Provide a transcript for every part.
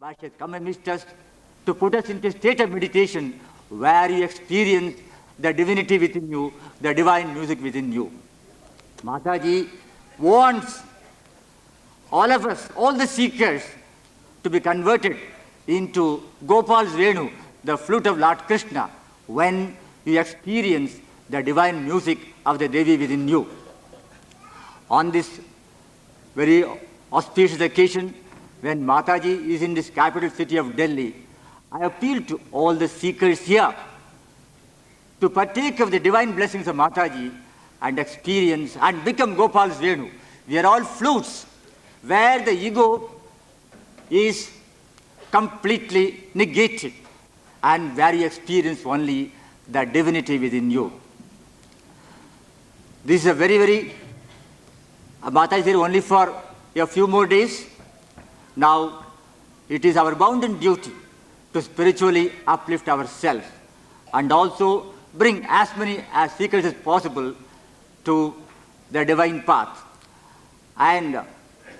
but she has come amidst us to put us into a state of meditation where you experience the divinity within you, the divine music within you. Mataji wants all of us, all the seekers, to be converted into Gopal's Venu, the flute of Lord Krishna, when you experience the divine music of the Devi within you. On this very auspicious occasion, when Mataji is in this capital city of Delhi, I appeal to all the seekers here to partake of the divine blessings of Mataji and experience and become Gopal's Venu. We are all flutes where the ego is completely negated and where you experience only the divinity within you. This is a very Mataji is here only for a few more days. Now, it is our bounden duty to spiritually uplift ourselves and also bring as many as seekers as possible to the divine path. And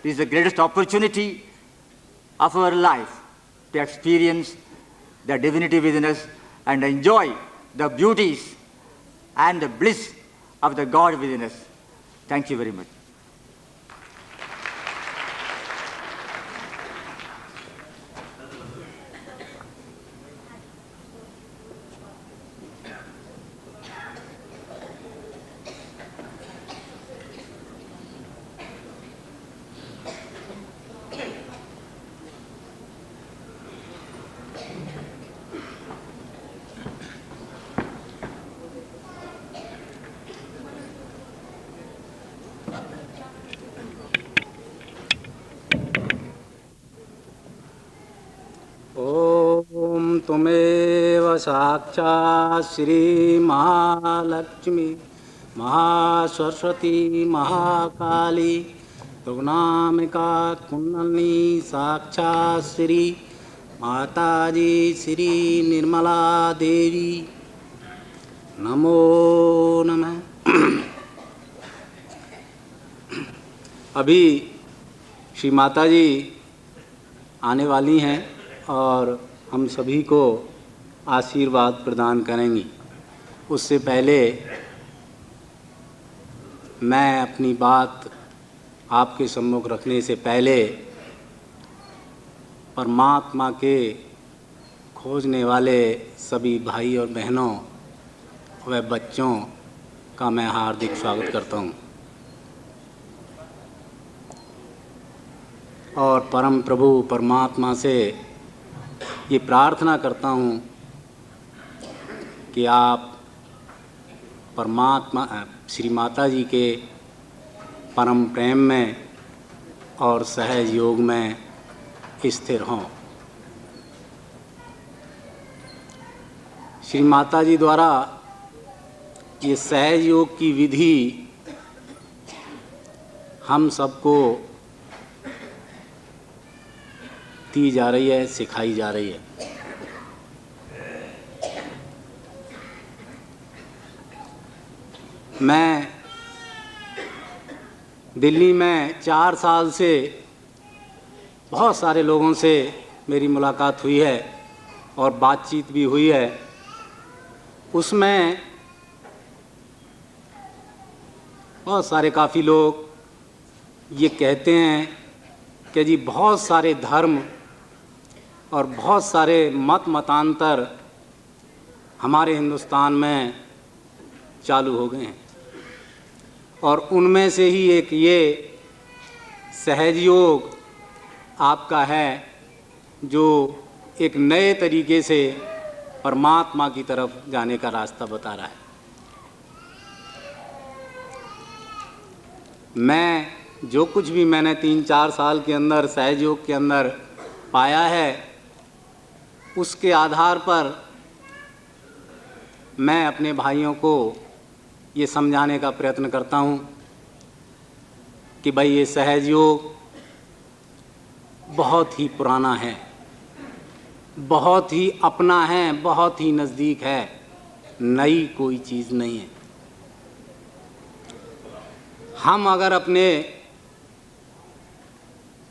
this is the greatest opportunity of our life to experience the divinity within us and enjoy the beauties and the bliss of the God within us. Thank you very much. त्वमेव साक्षात् श्री महालक्ष्मी महासरस्वती महाकाली त्रिगुणात्मिका कुंडलिनी साक्षात् श्री माताजी श्री निर्मला देवी नमो नमः। अभी श्री माताजी आने वाली हैं और हम सभी को आशीर्वाद प्रदान करेंगी। उससे पहले मैं अपनी बात आपके सम्मुख रखने से पहले परमात्मा के खोजने वाले सभी भाई और बहनों व बच्चों का मैं हार्दिक स्वागत करता हूँ और परम प्रभु परमात्मा से ये प्रार्थना करता हूँ कि आप परमात्मा श्री माता जी के परम प्रेम में और सहज योग में स्थिर हों। श्री माता जी द्वारा ये सहज योग की विधि हम सबको दी जा रही है, सिखाई जा रही है। मैं दिल्ली में 4 साल से बहुत सारे लोगों से मेरी मुलाकात हुई है और बातचीत भी हुई है। उसमें बहुत सारे काफ़ी लोग ये कहते हैं कि जी बहुत सारे धर्म और बहुत सारे मतांतर हमारे हिंदुस्तान में चालू हो गए हैं और उनमें से ही एक ये सहज योग आपका है जो एक नए तरीके से परमात्मा की तरफ जाने का रास्ता बता रहा है। मैं जो कुछ भी मैंने 3-4 साल के अंदर सहज योग के अंदर पाया है उसके आधार पर मैं अपने भाइयों को ये समझाने का प्रयत्न करता हूँ कि भाई ये सहज योग बहुत ही पुराना है, बहुत ही अपना है, बहुत ही नज़दीक है, नई कोई चीज़ नहीं है। हम अगर अपने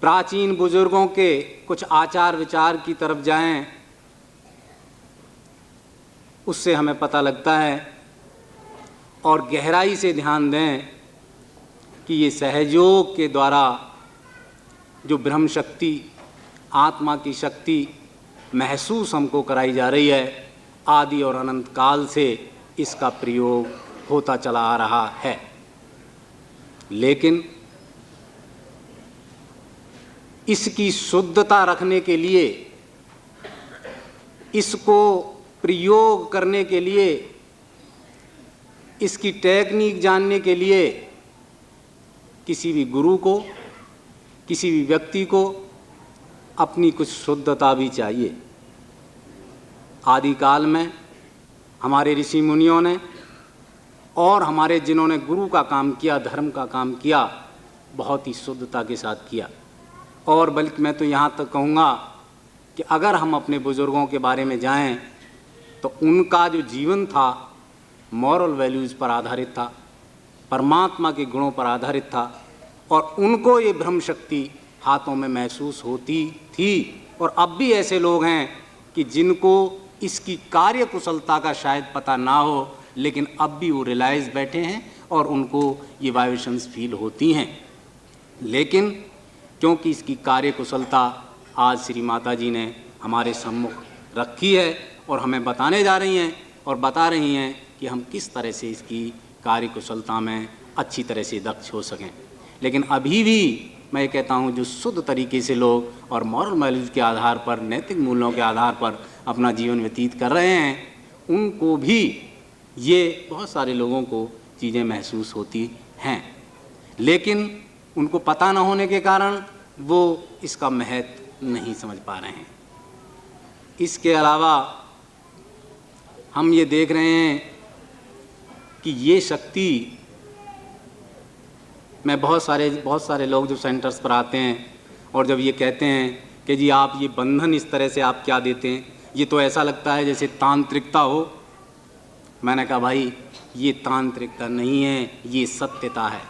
प्राचीन बुजुर्गों के कुछ आचार विचार की तरफ जाएं, उससे हमें पता लगता है, और गहराई से ध्यान दें कि ये सहयोग के द्वारा जो ब्रह्म शक्ति, आत्मा की शक्ति महसूस हमको कराई जा रही है, आदि और अनंत काल से इसका प्रयोग होता चला आ रहा है। लेकिन इसकी शुद्धता रखने के लिए, इसको प्रयोग करने के लिए, इसकी टेक्निक जानने के लिए किसी भी गुरु को, किसी भी व्यक्ति को अपनी कुछ शुद्धता भी चाहिए। आदिकाल में हमारे ऋषि मुनियों ने और हमारे जिन्होंने गुरु का काम किया, धर्म का काम किया, बहुत ही शुद्धता के साथ किया। और बल्कि मैं तो यहाँ तक कहूँगा कि अगर हम अपने बुजुर्गों के बारे में जाएं तो उनका जो जीवन था मॉरल वैल्यूज़ पर आधारित था, परमात्मा के गुणों पर आधारित था, और उनको ये ब्रह्म शक्ति हाथों में महसूस होती थी। और अब भी ऐसे लोग हैं कि जिनको इसकी कार्य कुशलता का शायद पता ना हो, लेकिन अब भी वो रिलाइज बैठे हैं और उनको ये वाइब्रेशंस फील होती हैं। लेकिन क्योंकि इसकी कार्य कुशलता आज श्री माता जी ने हमारे सम्मुख रखी है और हमें बताने जा रही हैं और बता रही हैं कि हम किस तरह से इसकी कार्य कुशलता में अच्छी तरह से दक्ष हो सकें। लेकिन अभी भी मैं कहता हूँ जो शुद्ध तरीके से लोग और मॉरल वैल्यूज़ के आधार पर, नैतिक मूल्यों के आधार पर अपना जीवन व्यतीत कर रहे हैं, उनको भी ये बहुत सारे लोगों को चीज़ें महसूस होती हैं, लेकिन उनको पता न होने के कारण वो इसका महत्व नहीं समझ पा रहे हैं। इसके अलावा हम ये देख रहे हैं कि ये शक्ति में बहुत सारे लोग जो सेंटर्स पर आते हैं और जब ये कहते हैं कि जी आप ये बंधन इस तरह से आप क्या देते हैं, ये तो ऐसा लगता है जैसे तांत्रिकता हो। मैंने कहा भाई ये तांत्रिकता नहीं है, ये सत्यता है।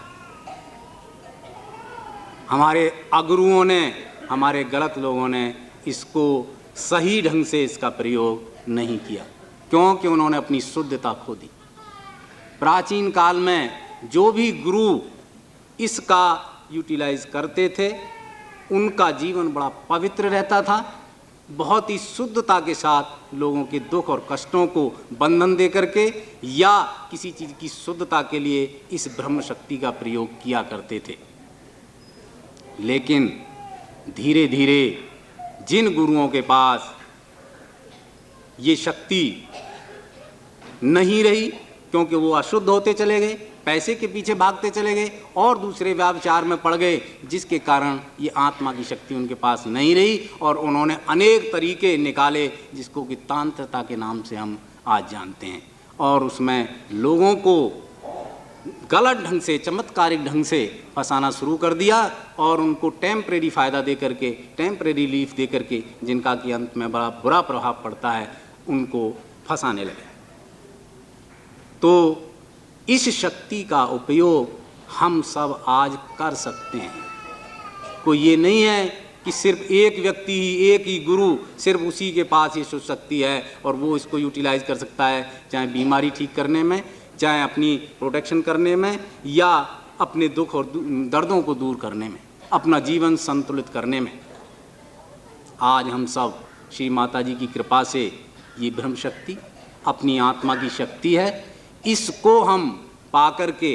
हमारे अगुरुओं ने, हमारे गलत लोगों ने इसको सही ढंग से इसका प्रयोग नहीं किया, क्योंकि उन्होंने अपनी शुद्धता खो दी। प्राचीन काल में जो भी गुरु इसका यूटिलाइज करते थे उनका जीवन बड़ा पवित्र रहता था, बहुत ही शुद्धता के साथ लोगों के दुख और कष्टों को बंधन दे करके या किसी चीज़ की शुद्धता के लिए इस ब्रह्म शक्ति का प्रयोग किया करते थे। लेकिन धीरे धीरे जिन गुरुओं के पास ये शक्ति नहीं रही, क्योंकि वो अशुद्ध होते चले गए, पैसे के पीछे भागते चले गए और दूसरे व्यापार में पड़ गए, जिसके कारण ये आत्मा की शक्ति उनके पास नहीं रही और उन्होंने अनेक तरीके निकाले जिसको कि तांत्रिकता के नाम से हम आज जानते हैं, और उसमें लोगों को गलत ढंग से, चमत्कारिक ढंग से फंसाना शुरू कर दिया और उनको टेम्परेरी फ़ायदा दे करके, टेम्परेरी रिलीफ दे करके, जिनका कि अंत में बड़ा बुरा प्रभाव पड़ता है, उनको फंसाने लगे। तो इस शक्ति का उपयोग हम सब आज कर सकते हैं। कोई ये नहीं है कि सिर्फ एक व्यक्ति ही, एक ही गुरु, सिर्फ उसी के पास ये शक्ति है और वो इसको यूटिलाइज कर सकता है, चाहे बीमारी ठीक करने में, चाहे अपनी प्रोटेक्शन करने में, या अपने दुख और दर्दों को दूर करने में, अपना जीवन संतुलित करने में। आज हम सब श्री माता जी की कृपा से ये ब्रह्म शक्ति अपनी आत्मा की शक्ति है, इसको हम पा करके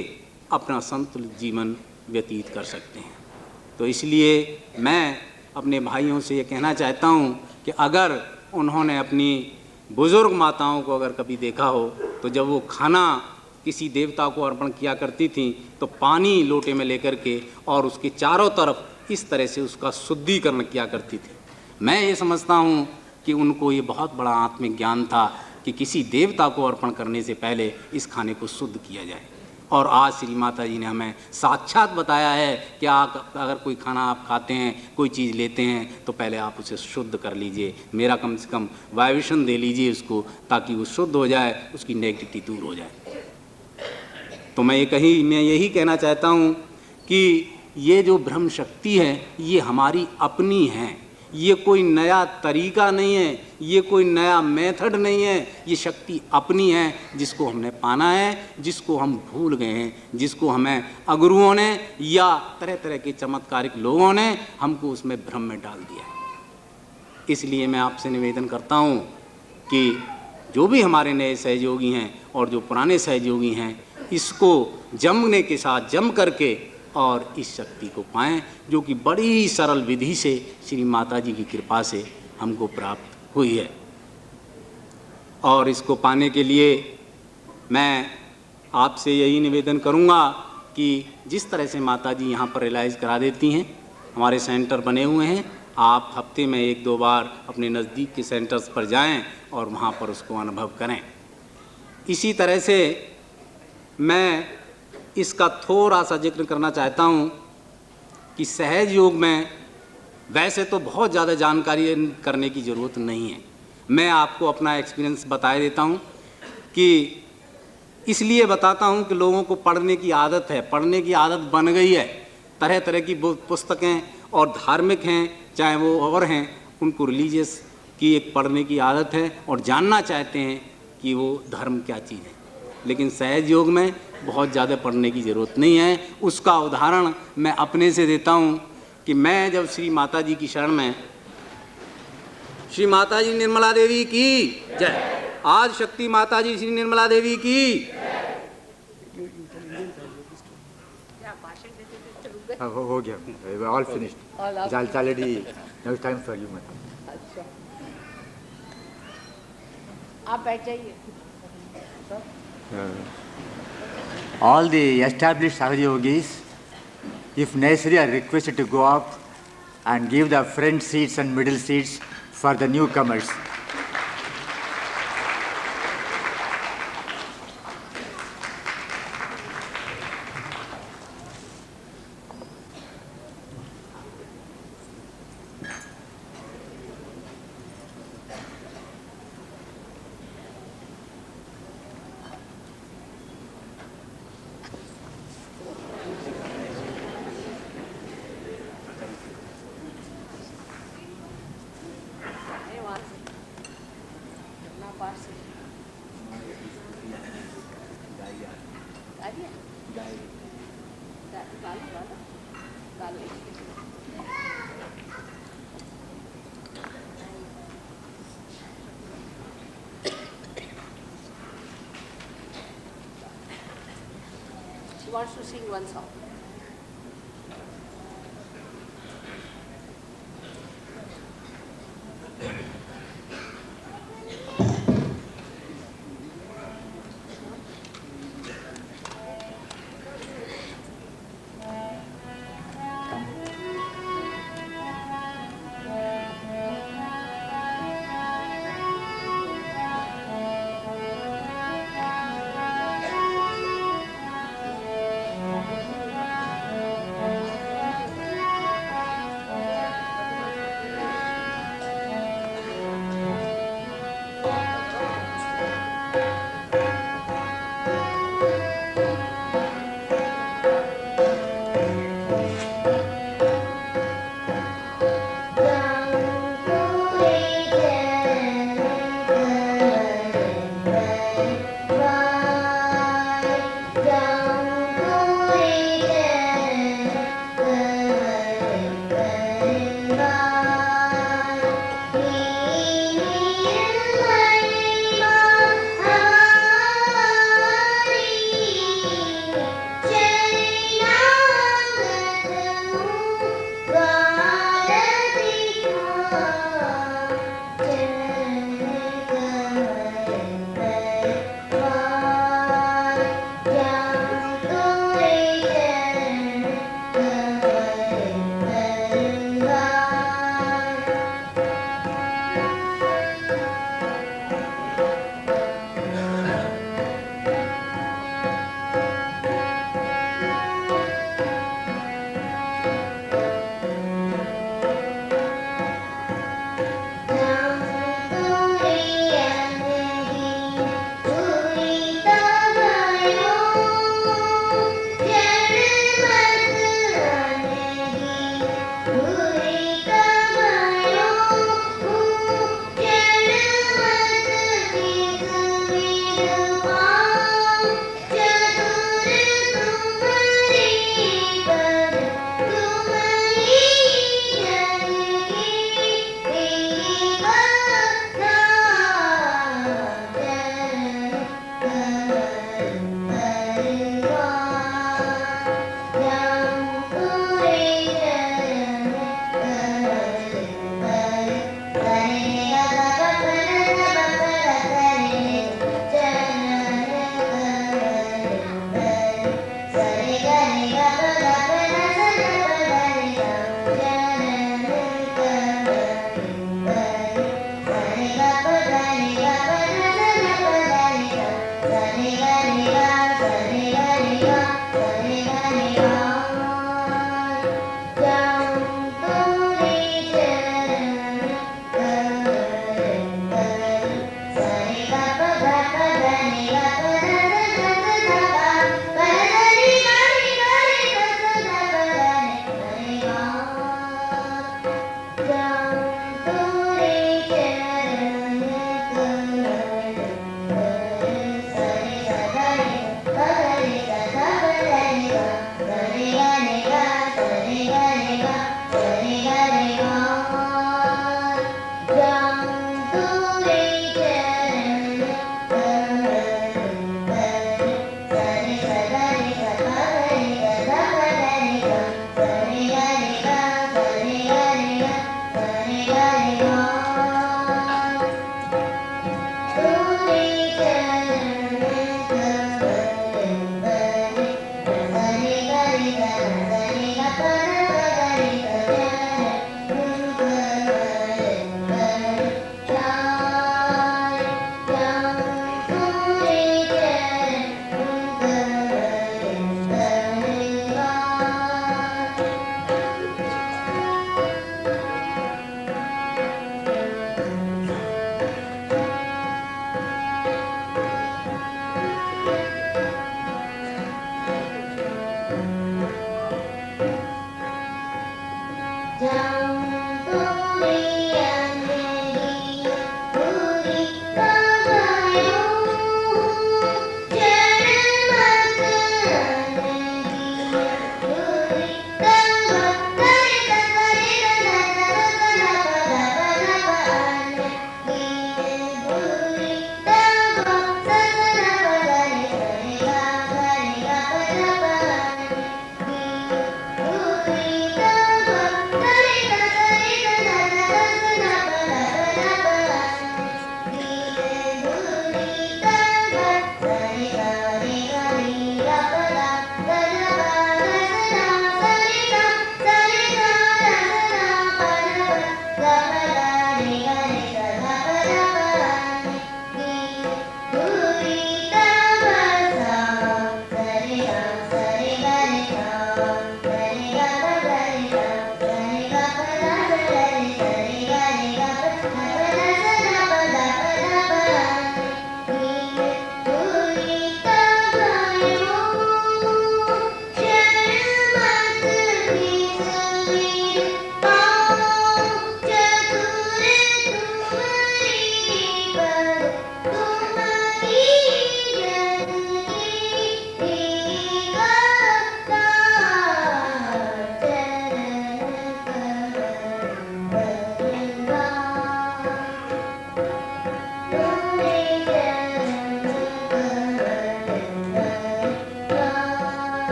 अपना संतुलित जीवन व्यतीत कर सकते हैं। तो इसलिए मैं अपने भाइयों से ये कहना चाहता हूँ कि अगर उन्होंने अपनी बुज़ुर्ग माताओं को अगर कभी देखा हो तो जब वो खाना किसी देवता को अर्पण किया करती थी तो पानी लोटे में लेकर के और उसके चारों तरफ इस तरह से उसका शुद्धिकरण किया करती थी। मैं ये समझता हूँ कि उनको ये बहुत बड़ा आत्मिक ज्ञान था कि किसी देवता को अर्पण करने से पहले इस खाने को शुद्ध किया जाए। और आज श्री माता जी ने हमें साक्षात बताया है कि आप अगर कोई खाना आप खाते हैं, कोई चीज़ लेते हैं, तो पहले आप उसे शुद्ध कर लीजिए, मेरा कम से कम वाइब्रेशन दे लीजिए उसको, ताकि वो शुद्ध हो जाए, उसकी नेगेटिविटी दूर हो जाए। तो मैं यही कहना चाहता हूँ कि ये जो ब्रह्म शक्ति है ये हमारी अपनी है, ये कोई नया तरीका नहीं है, ये कोई नया मेथड नहीं है, ये शक्ति अपनी है जिसको हमने पाना है, जिसको हम भूल गए हैं, जिसको हमें अगुरुओं ने या तरह तरह के चमत्कारिक लोगों ने हमको उसमें भ्रम में डाल दिया है। इसलिए मैं आपसे निवेदन करता हूँ कि जो भी हमारे नए सहयोगी हैं और जो पुराने सहयोगी हैं, इसको जमने के साथ जम करके और इस शक्ति को पाएं जो कि बड़ी सरल विधि से श्री माता जी की कृपा से हमको प्राप्त हुई है। और इसको पाने के लिए मैं आपसे यही निवेदन करूंगा कि जिस तरह से माता जी यहाँ पर रियलाइज़ करा देती हैं, हमारे सेंटर बने हुए हैं, आप हफ्ते में 1-2 बार अपने नज़दीक के सेंटर्स पर जाएं और वहाँ पर उसको अनुभव करें। इसी तरह से मैं इसका थोड़ा सा जिक्र करना चाहता हूँ कि सहज योग में वैसे तो बहुत ज़्यादा जानकारी करने की ज़रूरत नहीं है। मैं आपको अपना एक्सपीरियंस बता देता हूँ कि इसलिए बताता हूँ कि लोगों को पढ़ने की आदत है, पढ़ने की आदत बन गई है। तरह तरह की पुस्तकें और धार्मिक हैं चाहे वो और हैं, उनको रिलीजियस की एक पढ़ने की आदत है और जानना चाहते हैं कि वो धर्म क्या चीज़ है। लेकिन सहज योग में बहुत ज़्यादा पढ़ने की ज़रूरत नहीं है। उसका उदाहरण मैं अपने से देता हूँ कि मैं जब श्री माता जी की शरण में, श्री माता जी निर्मला देवी की जय, आज शक्ति माता जी श्री निर्मला देवी की, हो गया, all finished, already now time for you madam. अच्छा, आप बैठ जाइए। All the established Sahaja-yogis, if necessary, are requested to go up and give the front seats and middle seats for the newcomers. She wants to sing one song.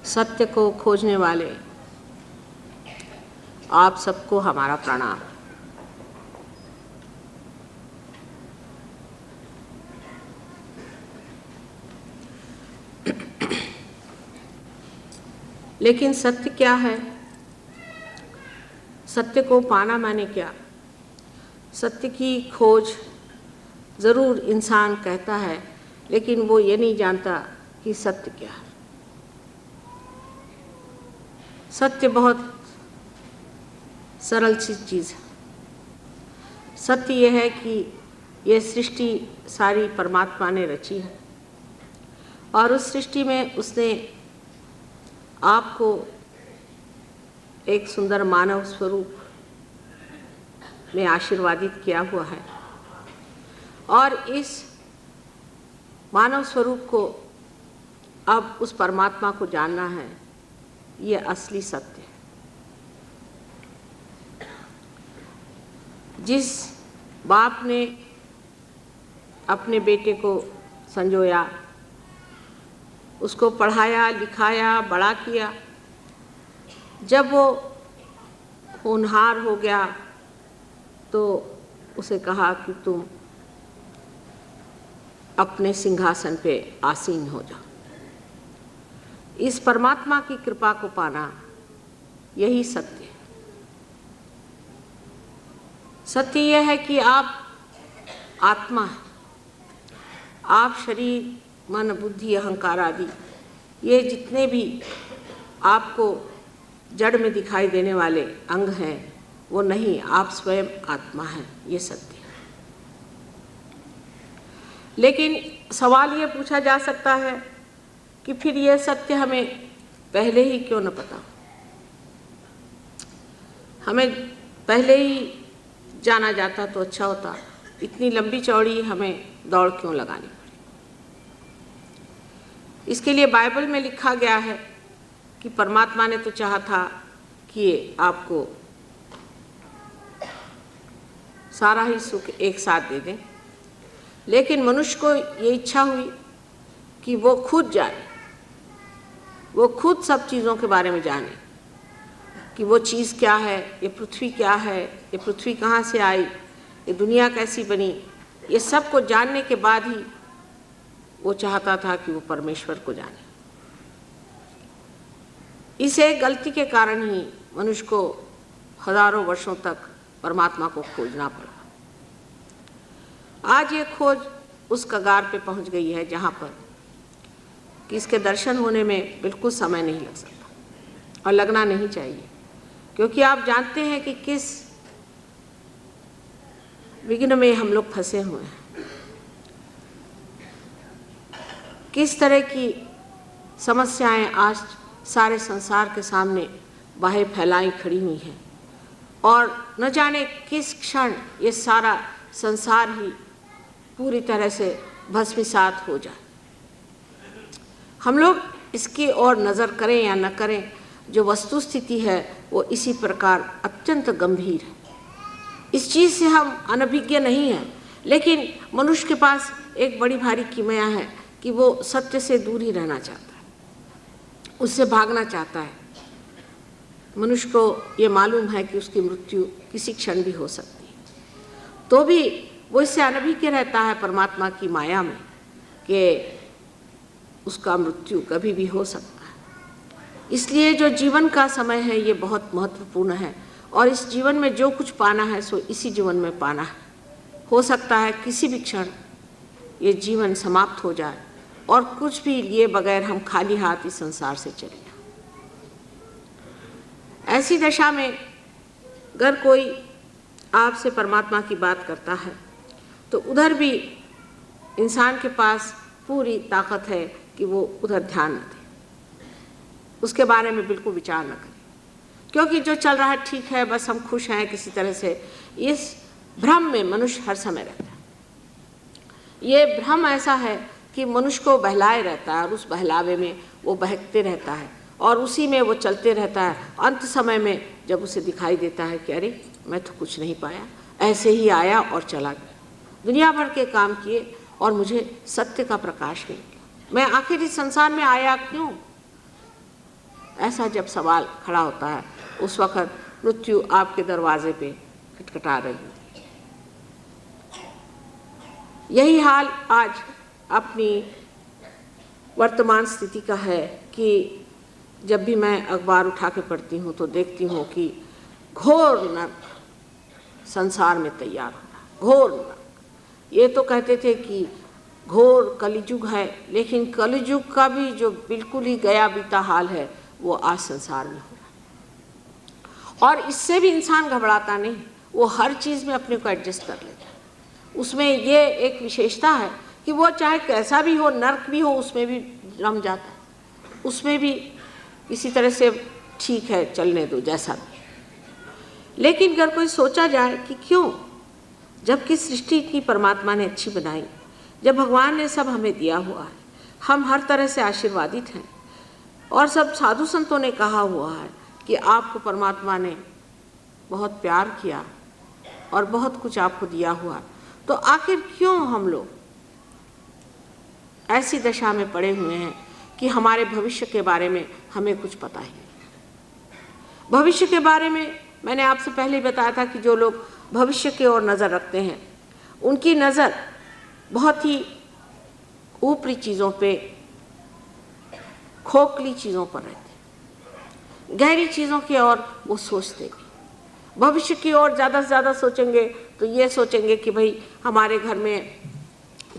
सत्य को खोजने वाले आप सबको हमारा प्रणाम। लेकिन सत्य क्या है? सत्य को पाना माने क्या? सत्य की खोज ज़रूर इंसान कहता है, लेकिन वो ये नहीं जानता कि सत्य क्या है। सत्य बहुत सरल सी चीज़ है। सत्य ये है कि ये सृष्टि सारी परमात्मा ने रची है और उस सृष्टि में उसने आपको एक सुंदर मानव स्वरूप में आशीर्वादित किया हुआ है और इस मानव स्वरूप को अब उस परमात्मा को जानना है। ये असली सत्य है। जिस बाप ने अपने बेटे को संजोया, उसको पढ़ाया लिखाया बड़ा किया, जब वो होनहार हो गया तो उसे कहा कि तुम अपने सिंहासन पे आसीन हो जाओ। इस परमात्मा की कृपा को पाना यही सत्य है। सत्य यह है कि आप आत्मा हैं। आप शरीर, मन, बुद्धि, अहंकार आदि ये जितने भी आपको जड़ में दिखाई देने वाले अंग हैं, वो नहीं, आप स्वयं आत्मा हैं। ये सत्य है। लेकिन सवाल ये पूछा जा सकता है कि फिर ये सत्य हमें पहले ही क्यों न पता? हमें पहले ही जाना जाता तो अच्छा होता। इतनी लंबी चौड़ी हमें दौड़ क्यों लगानी पड़ी? इसके लिए बाइबल में लिखा गया है कि परमात्मा ने तो चाहा था कि आपको सारा ही सुख एक साथ दे दें, लेकिन मनुष्य को ये इच्छा हुई कि वो खुद जाने, वो खुद सब चीज़ों के बारे में जाने कि वो चीज़ क्या है, ये पृथ्वी क्या है, ये पृथ्वी कहाँ से आई, ये दुनिया कैसी बनी। ये सब को जानने के बाद ही वो चाहता था कि वो परमेश्वर को जाने। इस एक गलती के कारण ही मनुष्य को हजारों वर्षों तक परमात्मा को खोजना पड़ा। आज ये खोज उस कगार पे पहुंच गई है जहाँ पर कि इसके दर्शन होने में बिल्कुल समय नहीं लग सकता और लगना नहीं चाहिए, क्योंकि आप जानते हैं कि किस विघ्न में हम लोग फंसे हुए हैं, किस तरह की समस्याएं आज सारे संसार के सामने बाहें फैलाई खड़ी हुई हैं और न जाने किस क्षण ये सारा संसार ही पूरी तरह से भस्मीसात हो जाए। हम लोग इसकी ओर नज़र करें या न करें, जो वस्तु स्थिति है वो इसी प्रकार अत्यंत गंभीर है। इस चीज़ से हम अनभिज्ञ नहीं हैं, लेकिन मनुष्य के पास एक बड़ी भारी किमिया है कि वो सत्य से दूर ही रहना चाहता है, उससे भागना चाहता है। मनुष्य को ये मालूम है कि उसकी मृत्यु किसी क्षण भी हो सकती है, तो भी वो इससे अनभिज्ञ रहता है परमात्मा की माया में कि उसका मृत्यु कभी भी हो सकता है। इसलिए जो जीवन का समय है ये बहुत महत्वपूर्ण है और इस जीवन में जो कुछ पाना है सो इसी जीवन में पाना है। हो सकता है किसी भी क्षण ये जीवन समाप्त हो जाए और कुछ भी लिए बगैर हम खाली हाथ इस संसार से चले जाएं। ऐसी दशा में अगर कोई आपसे परमात्मा की बात करता है तो उधर भी इंसान के पास पूरी ताकत है कि वो उधर ध्यान न दे, उसके बारे में बिल्कुल विचार न करे, क्योंकि जो चल रहा है ठीक है, बस हम खुश हैं किसी तरह से। इस भ्रम में मनुष्य हर समय रहता है। ये भ्रम ऐसा है कि मनुष्य को बहलाए रहता है और उस बहलावे में वो बहकते रहता है और उसी में वो चलते रहता है। अंत समय में जब उसे दिखाई देता है कि अरे मैं तो कुछ नहीं पाया, ऐसे ही आया और चला गया, दुनिया भर के काम किए और मुझे सत्य का प्रकाश नहीं मिला। मैं आखिर इस संसार में आया क्यों? ऐसा जब सवाल खड़ा होता है, उस वक्त मृत्यु आपके दरवाजे पे खटखटा रही है। यही हाल आज अपनी वर्तमान स्थिति का है कि जब भी मैं अखबार उठा के पढ़ती हूँ तो देखती हूँ कि घोर नरक संसार में तैयार हो रहा है, घोर नरक। ये तो कहते थे कि घोर कलिजुग है, लेकिन कलिजुग का भी जो बिल्कुल ही गया बीता हाल है वो आज संसार में हो रहा है। और इससे भी इंसान घबराता नहीं, वो हर चीज़ में अपने को एडजस्ट कर लेता है। उसमें ये एक विशेषता है कि वो चाहे कैसा भी हो, नर्क भी हो, उसमें भी रम जाता है, उसमें भी किसी तरह से ठीक है चलने दो जैसा भी। लेकिन अगर कोई सोचा जाए कि क्यों, जबकि सृष्टि की परमात्मा ने अच्छी बनाई, जब भगवान ने सब हमें दिया हुआ है, हम हर तरह से आशीर्वादित हैं, और सब साधु संतों ने कहा हुआ है कि आपको परमात्मा ने बहुत प्यार किया और बहुत कुछ आपको दिया हुआ है, तो आखिर क्यों हम लोग ऐसी दशा में पड़े हुए हैं कि हमारे भविष्य के बारे में हमें कुछ पता ही नहीं। भविष्य के बारे में मैंने आपसे पहले ही बताया था कि जो लोग भविष्य की ओर नज़र रखते हैं, उनकी नज़र बहुत ही ऊपरी चीज़ों पे, खोखली चीज़ों पर रहती है। गहरी चीज़ों की ओर वो सोचते भी। भविष्य की ओर ज़्यादा से ज़्यादा सोचेंगे तो ये सोचेंगे कि भाई हमारे घर में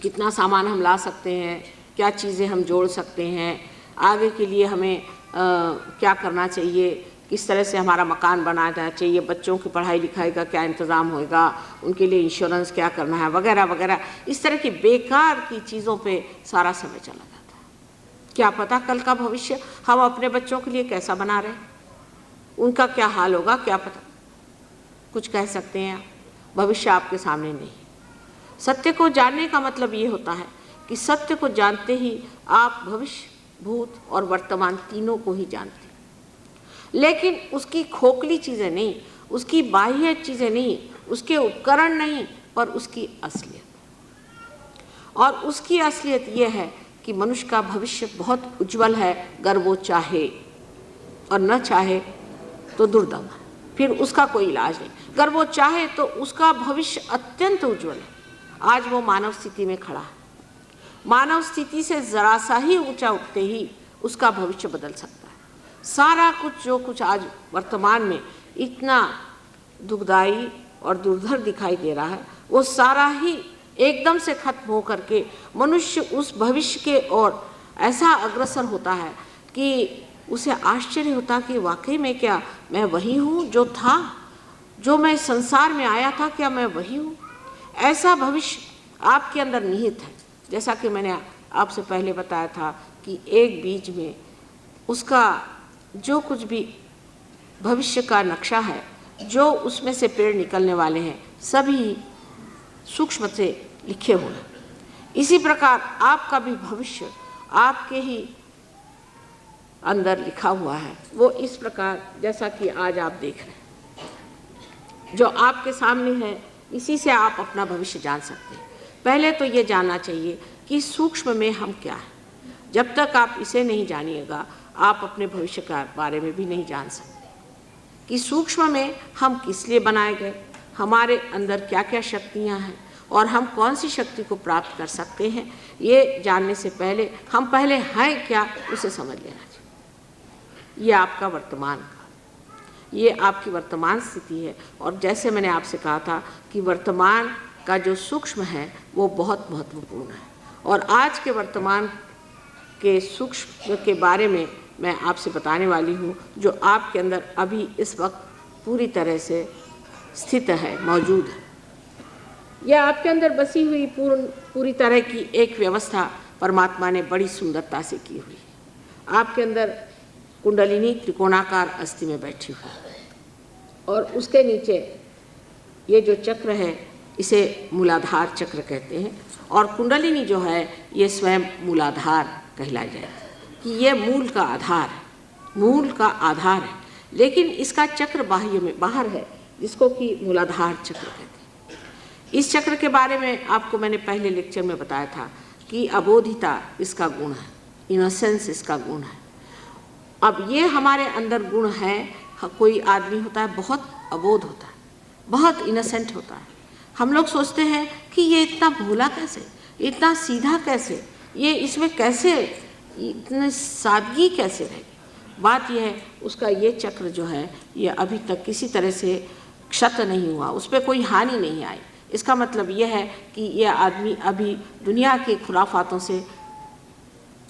कितना सामान हम ला सकते हैं, क्या चीज़ें हम जोड़ सकते हैं, आगे के लिए हमें क्या करना चाहिए, किस तरह से हमारा मकान बनाना चाहिए, बच्चों की पढ़ाई लिखाई का क्या इंतज़ाम होएगा, उनके लिए इंश्योरेंस क्या करना है, वगैरह वगैरह। इस तरह की बेकार की चीज़ों पे सारा समय चला जाता है। क्या पता कल का भविष्य हम अपने बच्चों के लिए कैसा बना रहे हैं, उनका क्या हाल होगा, क्या पता। कुछ कह सकते हैं, भविष्य आपके सामने नहीं। सत्य को जानने का मतलब ये होता है कि सत्य को जानते ही आप भविष्य, भूत और वर्तमान तीनों को ही जानते हैं। लेकिन उसकी खोखली चीज़ें नहीं, उसकी बाह्य चीज़ें नहीं, उसके उपकरण नहीं, पर उसकी असलियत। और उसकी असलियत ये है कि मनुष्य का भविष्य बहुत उज्जवल है, अगर वो चाहे, और न चाहे तो दुर्दम है, फिर उसका कोई इलाज नहीं। अगर वो चाहे तो उसका भविष्य अत्यंत उज्जवल है। आज वो मानव स्थिति में खड़ा है। मानव स्थिति से ज़रा सा ही ऊंचा उठते ही उसका भविष्य बदल सकता है। सारा कुछ जो कुछ आज वर्तमान में इतना दुखदाई और दुर्धर दिखाई दे रहा है, वो सारा ही एकदम से खत्म हो करके मनुष्य उस भविष्य के ओर ऐसा अग्रसर होता है कि उसे आश्चर्य होता कि वाकई में क्या मैं वही हूँ जो था, जो मैं संसार में आया था, क्या मैं वही हूँ। ऐसा भविष्य आपके अंदर निहित है। जैसा कि मैंने आपसे पहले बताया था कि एक बीज में उसका जो कुछ भी भविष्य का नक्शा है, जो उसमें से पेड़ निकलने वाले हैं, सभी सूक्ष्म से लिखे हुए हैं। इसी प्रकार आपका भी भविष्य आपके ही अंदर लिखा हुआ है। वो इस प्रकार जैसा कि आज आप देख रहे हैं, जो आपके सामने है, इसी से आप अपना भविष्य जान सकते हैं। पहले तो ये जानना चाहिए कि सूक्ष्म में हम क्या हैं। जब तक आप इसे नहीं जानिएगा, आप अपने भविष्य के बारे में भी नहीं जान सकते कि सूक्ष्म में हम किस लिए बनाए गए, हमारे अंदर क्या क्या शक्तियाँ हैं और हम कौन सी शक्ति को प्राप्त कर सकते हैं। ये जानने से पहले हम पहले हैं क्या, उसे समझ लेना चाहिए। ये आपका वर्तमान का, ये आपकी वर्तमान स्थिति है। और जैसे मैंने आपसे कहा था कि वर्तमान का जो सूक्ष्म है वो बहुत महत्वपूर्ण है। और आज के वर्तमान के सूक्ष्म के बारे में मैं आपसे बताने वाली हूँ, जो आपके अंदर अभी इस वक्त पूरी तरह से स्थित है, मौजूद है। यह आपके अंदर बसी हुई पूरी तरह की एक व्यवस्था परमात्मा ने बड़ी सुंदरता से की हुई है। आपके अंदर कुंडलिनी त्रिकोणाकार अस्थि में बैठी हुई है, और उसके नीचे ये जो चक्र है इसे मूलाधार चक्र कहते हैं। और कुंडलिनी जो है ये स्वयं मूलाधार कहलाई जाए कि ये मूल का आधार है, मूल का आधार है। लेकिन इसका चक्र बाह्य में बाहर है, जिसको कि मूलाधार चक्र कहते हैं। इस चक्र के बारे में आपको मैंने पहले लेक्चर में बताया था कि अबोधिता इसका गुण है, इनोसेंस इसका गुण है। अब ये हमारे अंदर गुण है। कोई आदमी होता है बहुत अबोध होता है, बहुत इनोसेंट होता है। हम लोग सोचते हैं कि ये इतना भोला कैसे, इतना सीधा कैसे, ये इसमें कैसे इतनी सादगी कैसे रहेगी। बात यह है उसका ये चक्र जो है ये अभी तक किसी तरह से क्षत नहीं हुआ, उस पर कोई हानि नहीं आई। इसका मतलब यह है कि यह आदमी अभी दुनिया के खुराफातों से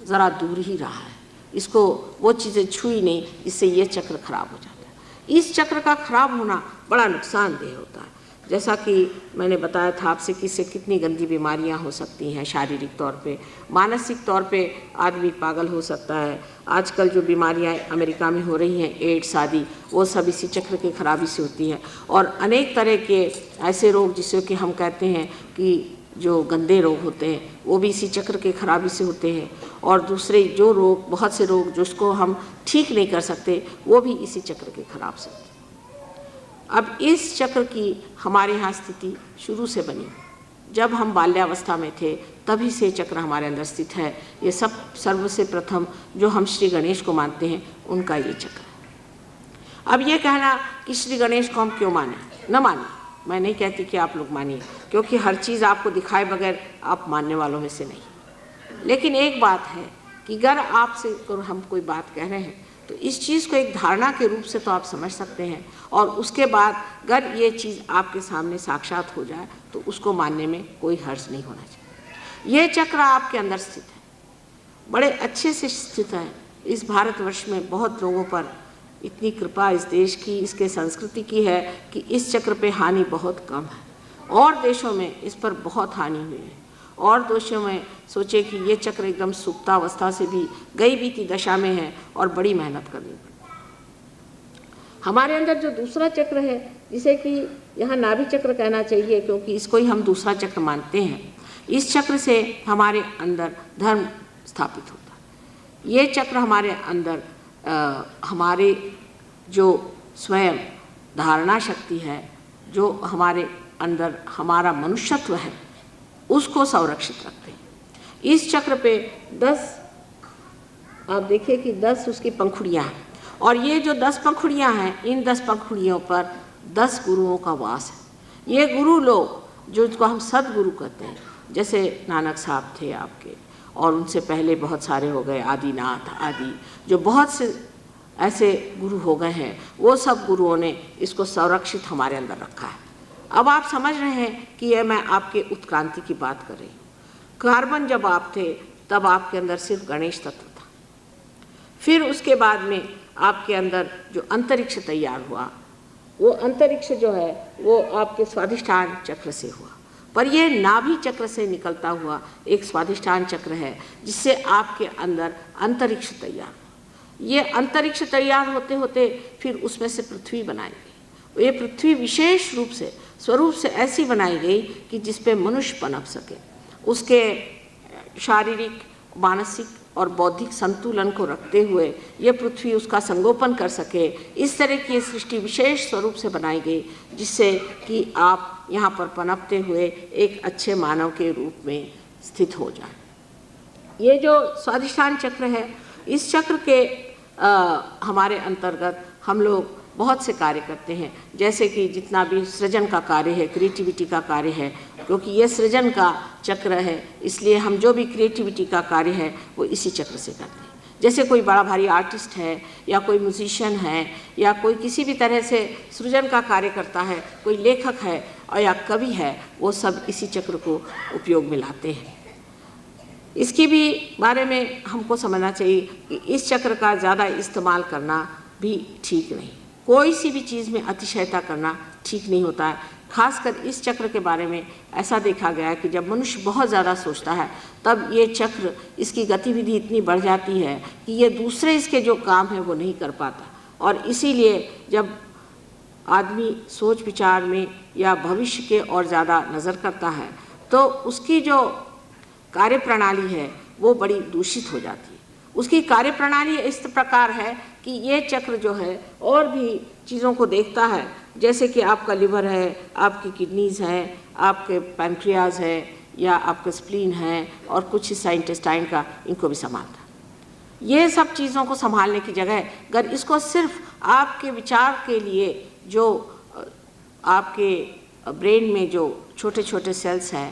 ज़रा दूर ही रहा है, इसको वो चीज़ें छुई नहीं, इससे ये चक्र खराब हो जाता है। इस चक्र का खराब होना बड़ा नुकसानदेह होता है। जैसा कि मैंने बताया था आपसे कि इससे कितनी गंदी बीमारियां हो सकती हैं, शारीरिक तौर पे, मानसिक तौर पे आदमी पागल हो सकता है। आजकल जो बीमारियां अमेरिका में हो रही हैं, एड्स आदि, वो सब इसी चक्र की खराबी से होती हैं। और अनेक तरह के ऐसे रोग जिसे कि हम कहते हैं कि जो गंदे रोग होते हैं वो भी इसी चक्र के खराबी से होते हैं। और दूसरे जो रोग, बहुत से रोग जिसको हम ठीक नहीं कर सकते, वो भी इसी चक्र के खराब से होते हैं। अब इस चक्र की हमारे यहाँ स्थिति शुरू से बनी। जब हम बाल्यावस्था में थे तभी से चक्र हमारे अंदर स्थित है। ये सब सर्व से प्रथम जो हम श्री गणेश को मानते हैं उनका ये चक्र है। अब ये कहना कि श्री गणेश को हम क्यों माने, न माने, मैं नहीं कहती कि आप लोग मानिए, क्योंकि हर चीज़ आपको दिखाए बगैर आप मानने वालों में से नहीं। लेकिन एक बात है कि अगर आपसे हम कोई बात कह रहे हैं तो इस चीज़ को एक धारणा के रूप से तो आप समझ सकते हैं, और उसके बाद अगर ये चीज़ आपके सामने साक्षात हो जाए तो उसको मानने में कोई हर्ज नहीं होना चाहिए। ये चक्र आपके अंदर स्थित है, बड़े अच्छे से स्थित है। इस भारतवर्ष में बहुत लोगों पर इतनी कृपा इस देश की, इसके संस्कृति की है कि इस चक्र पे हानि बहुत कम है। और देशों में इस पर बहुत हानि हुई है, और देशों में सोचे कि ये चक्र एकदम सुप्तावस्था से भी गई बीती दशा में है और बड़ी मेहनत करनी पड़ी। हमारे अंदर जो दूसरा चक्र है, जिसे कि यहाँ नाभि चक्र कहना चाहिए क्योंकि इसको ही हम दूसरा चक्र मानते हैं, इस चक्र से हमारे अंदर धर्म स्थापित होता है। ये चक्र हमारे अंदर हमारे जो स्वयं धारणा शक्ति है, जो हमारे अंदर हमारा मनुष्यत्व है, उसको संरक्षित रखते हैं। इस चक्र पे 10, आप देखिए कि 10 उसकी पंखुड़ियाँ हैं, और ये जो 10 पंखुड़ियाँ हैं, इन 10 पंखुड़ियों पर 10 गुरुओं का वास है। ये गुरु लोग जो इसको हम सदगुरु कहते हैं, जैसे नानक साहब थे आपके, और उनसे पहले बहुत सारे हो गए, आदिनाथ आदि, जो बहुत से ऐसे गुरु हो गए हैं, वो सब गुरुओं ने इसको संरक्षित हमारे अंदर रखा है। अब आप समझ रहे हैं कि यह मैं आपके उत्क्रांति की बात कर रही हूँ। कार्बन जब आप थे तब आपके अंदर सिर्फ गणेश तत्व था, फिर उसके बाद में आपके अंदर जो अंतरिक्ष तैयार हुआ, वो अंतरिक्ष जो है वो आपके स्वाधिष्ठान चक्र से हुआ। पर ये नाभि चक्र से निकलता हुआ एक स्वाधिष्ठान चक्र है, जिससे आपके अंदर अंतरिक्ष तैयार हुआ। ये अंतरिक्ष तैयार होते होते फिर उसमें से पृथ्वी बनाई गई। ये पृथ्वी विशेष रूप से स्वरूप से ऐसी बनाई गई कि जिस पे मनुष्य पनप सके, उसके शारीरिक, मानसिक और बौद्धिक संतुलन को रखते हुए ये पृथ्वी उसका संगोपन कर सके। इस तरह की ये सृष्टि विशेष स्वरूप से बनाई गई, जिससे कि आप यहाँ पर पनपते हुए एक अच्छे मानव के रूप में स्थित हो जाए। ये जो स्वाधिष्ठान चक्र है, इस चक्र के हमारे अंतर्गत हम लोग बहुत से कार्य करते हैं, जैसे कि जितना भी सृजन का कार्य है, क्रिएटिविटी का कार्य है, क्योंकि ये सृजन का चक्र है, इसलिए हम जो भी क्रिएटिविटी का कार्य है वो इसी चक्र से करते हैं। जैसे कोई बड़ा भारी आर्टिस्ट है, या कोई म्यूजिशियन है, या कोई किसी भी तरह से सृजन का कार्य करता है, कोई लेखक है और या कवि है, वो सब इसी चक्र को उपयोग में लाते हैं। इसकी भी बारे में हमको समझना चाहिए कि इस चक्र का ज़्यादा इस्तेमाल करना भी ठीक नहीं। कोई सी भी चीज़ में अतिशयता करना ठीक नहीं होता है। खासकर इस चक्र के बारे में ऐसा देखा गया है कि जब मनुष्य बहुत ज़्यादा सोचता है तब ये चक्र, इसकी गतिविधि इतनी बढ़ जाती है कि ये दूसरे इसके जो काम है वो नहीं कर पाता। और इसीलिए जब आदमी सोच विचार में या भविष्य के और ज़्यादा नज़र करता है तो उसकी जो कार्य प्रणाली है वो बड़ी दूषित हो जाती है। उसकी कार्य प्रणाली इस प्रकार है कि ये चक्र जो है और भी चीज़ों को देखता है, जैसे कि आपका लिवर है, आपकी किडनीज़ हैं, आपके पैंक्रियाज है, या आपका स्प्लीन है, और कुछ हिस्सा इंटेस्टाइन का, इनको भी संभालता है। ये सब चीज़ों को संभालने की जगह अगर इसको सिर्फ आपके विचार के लिए जो आपके ब्रेन में जो छोटे छोटे सेल्स हैं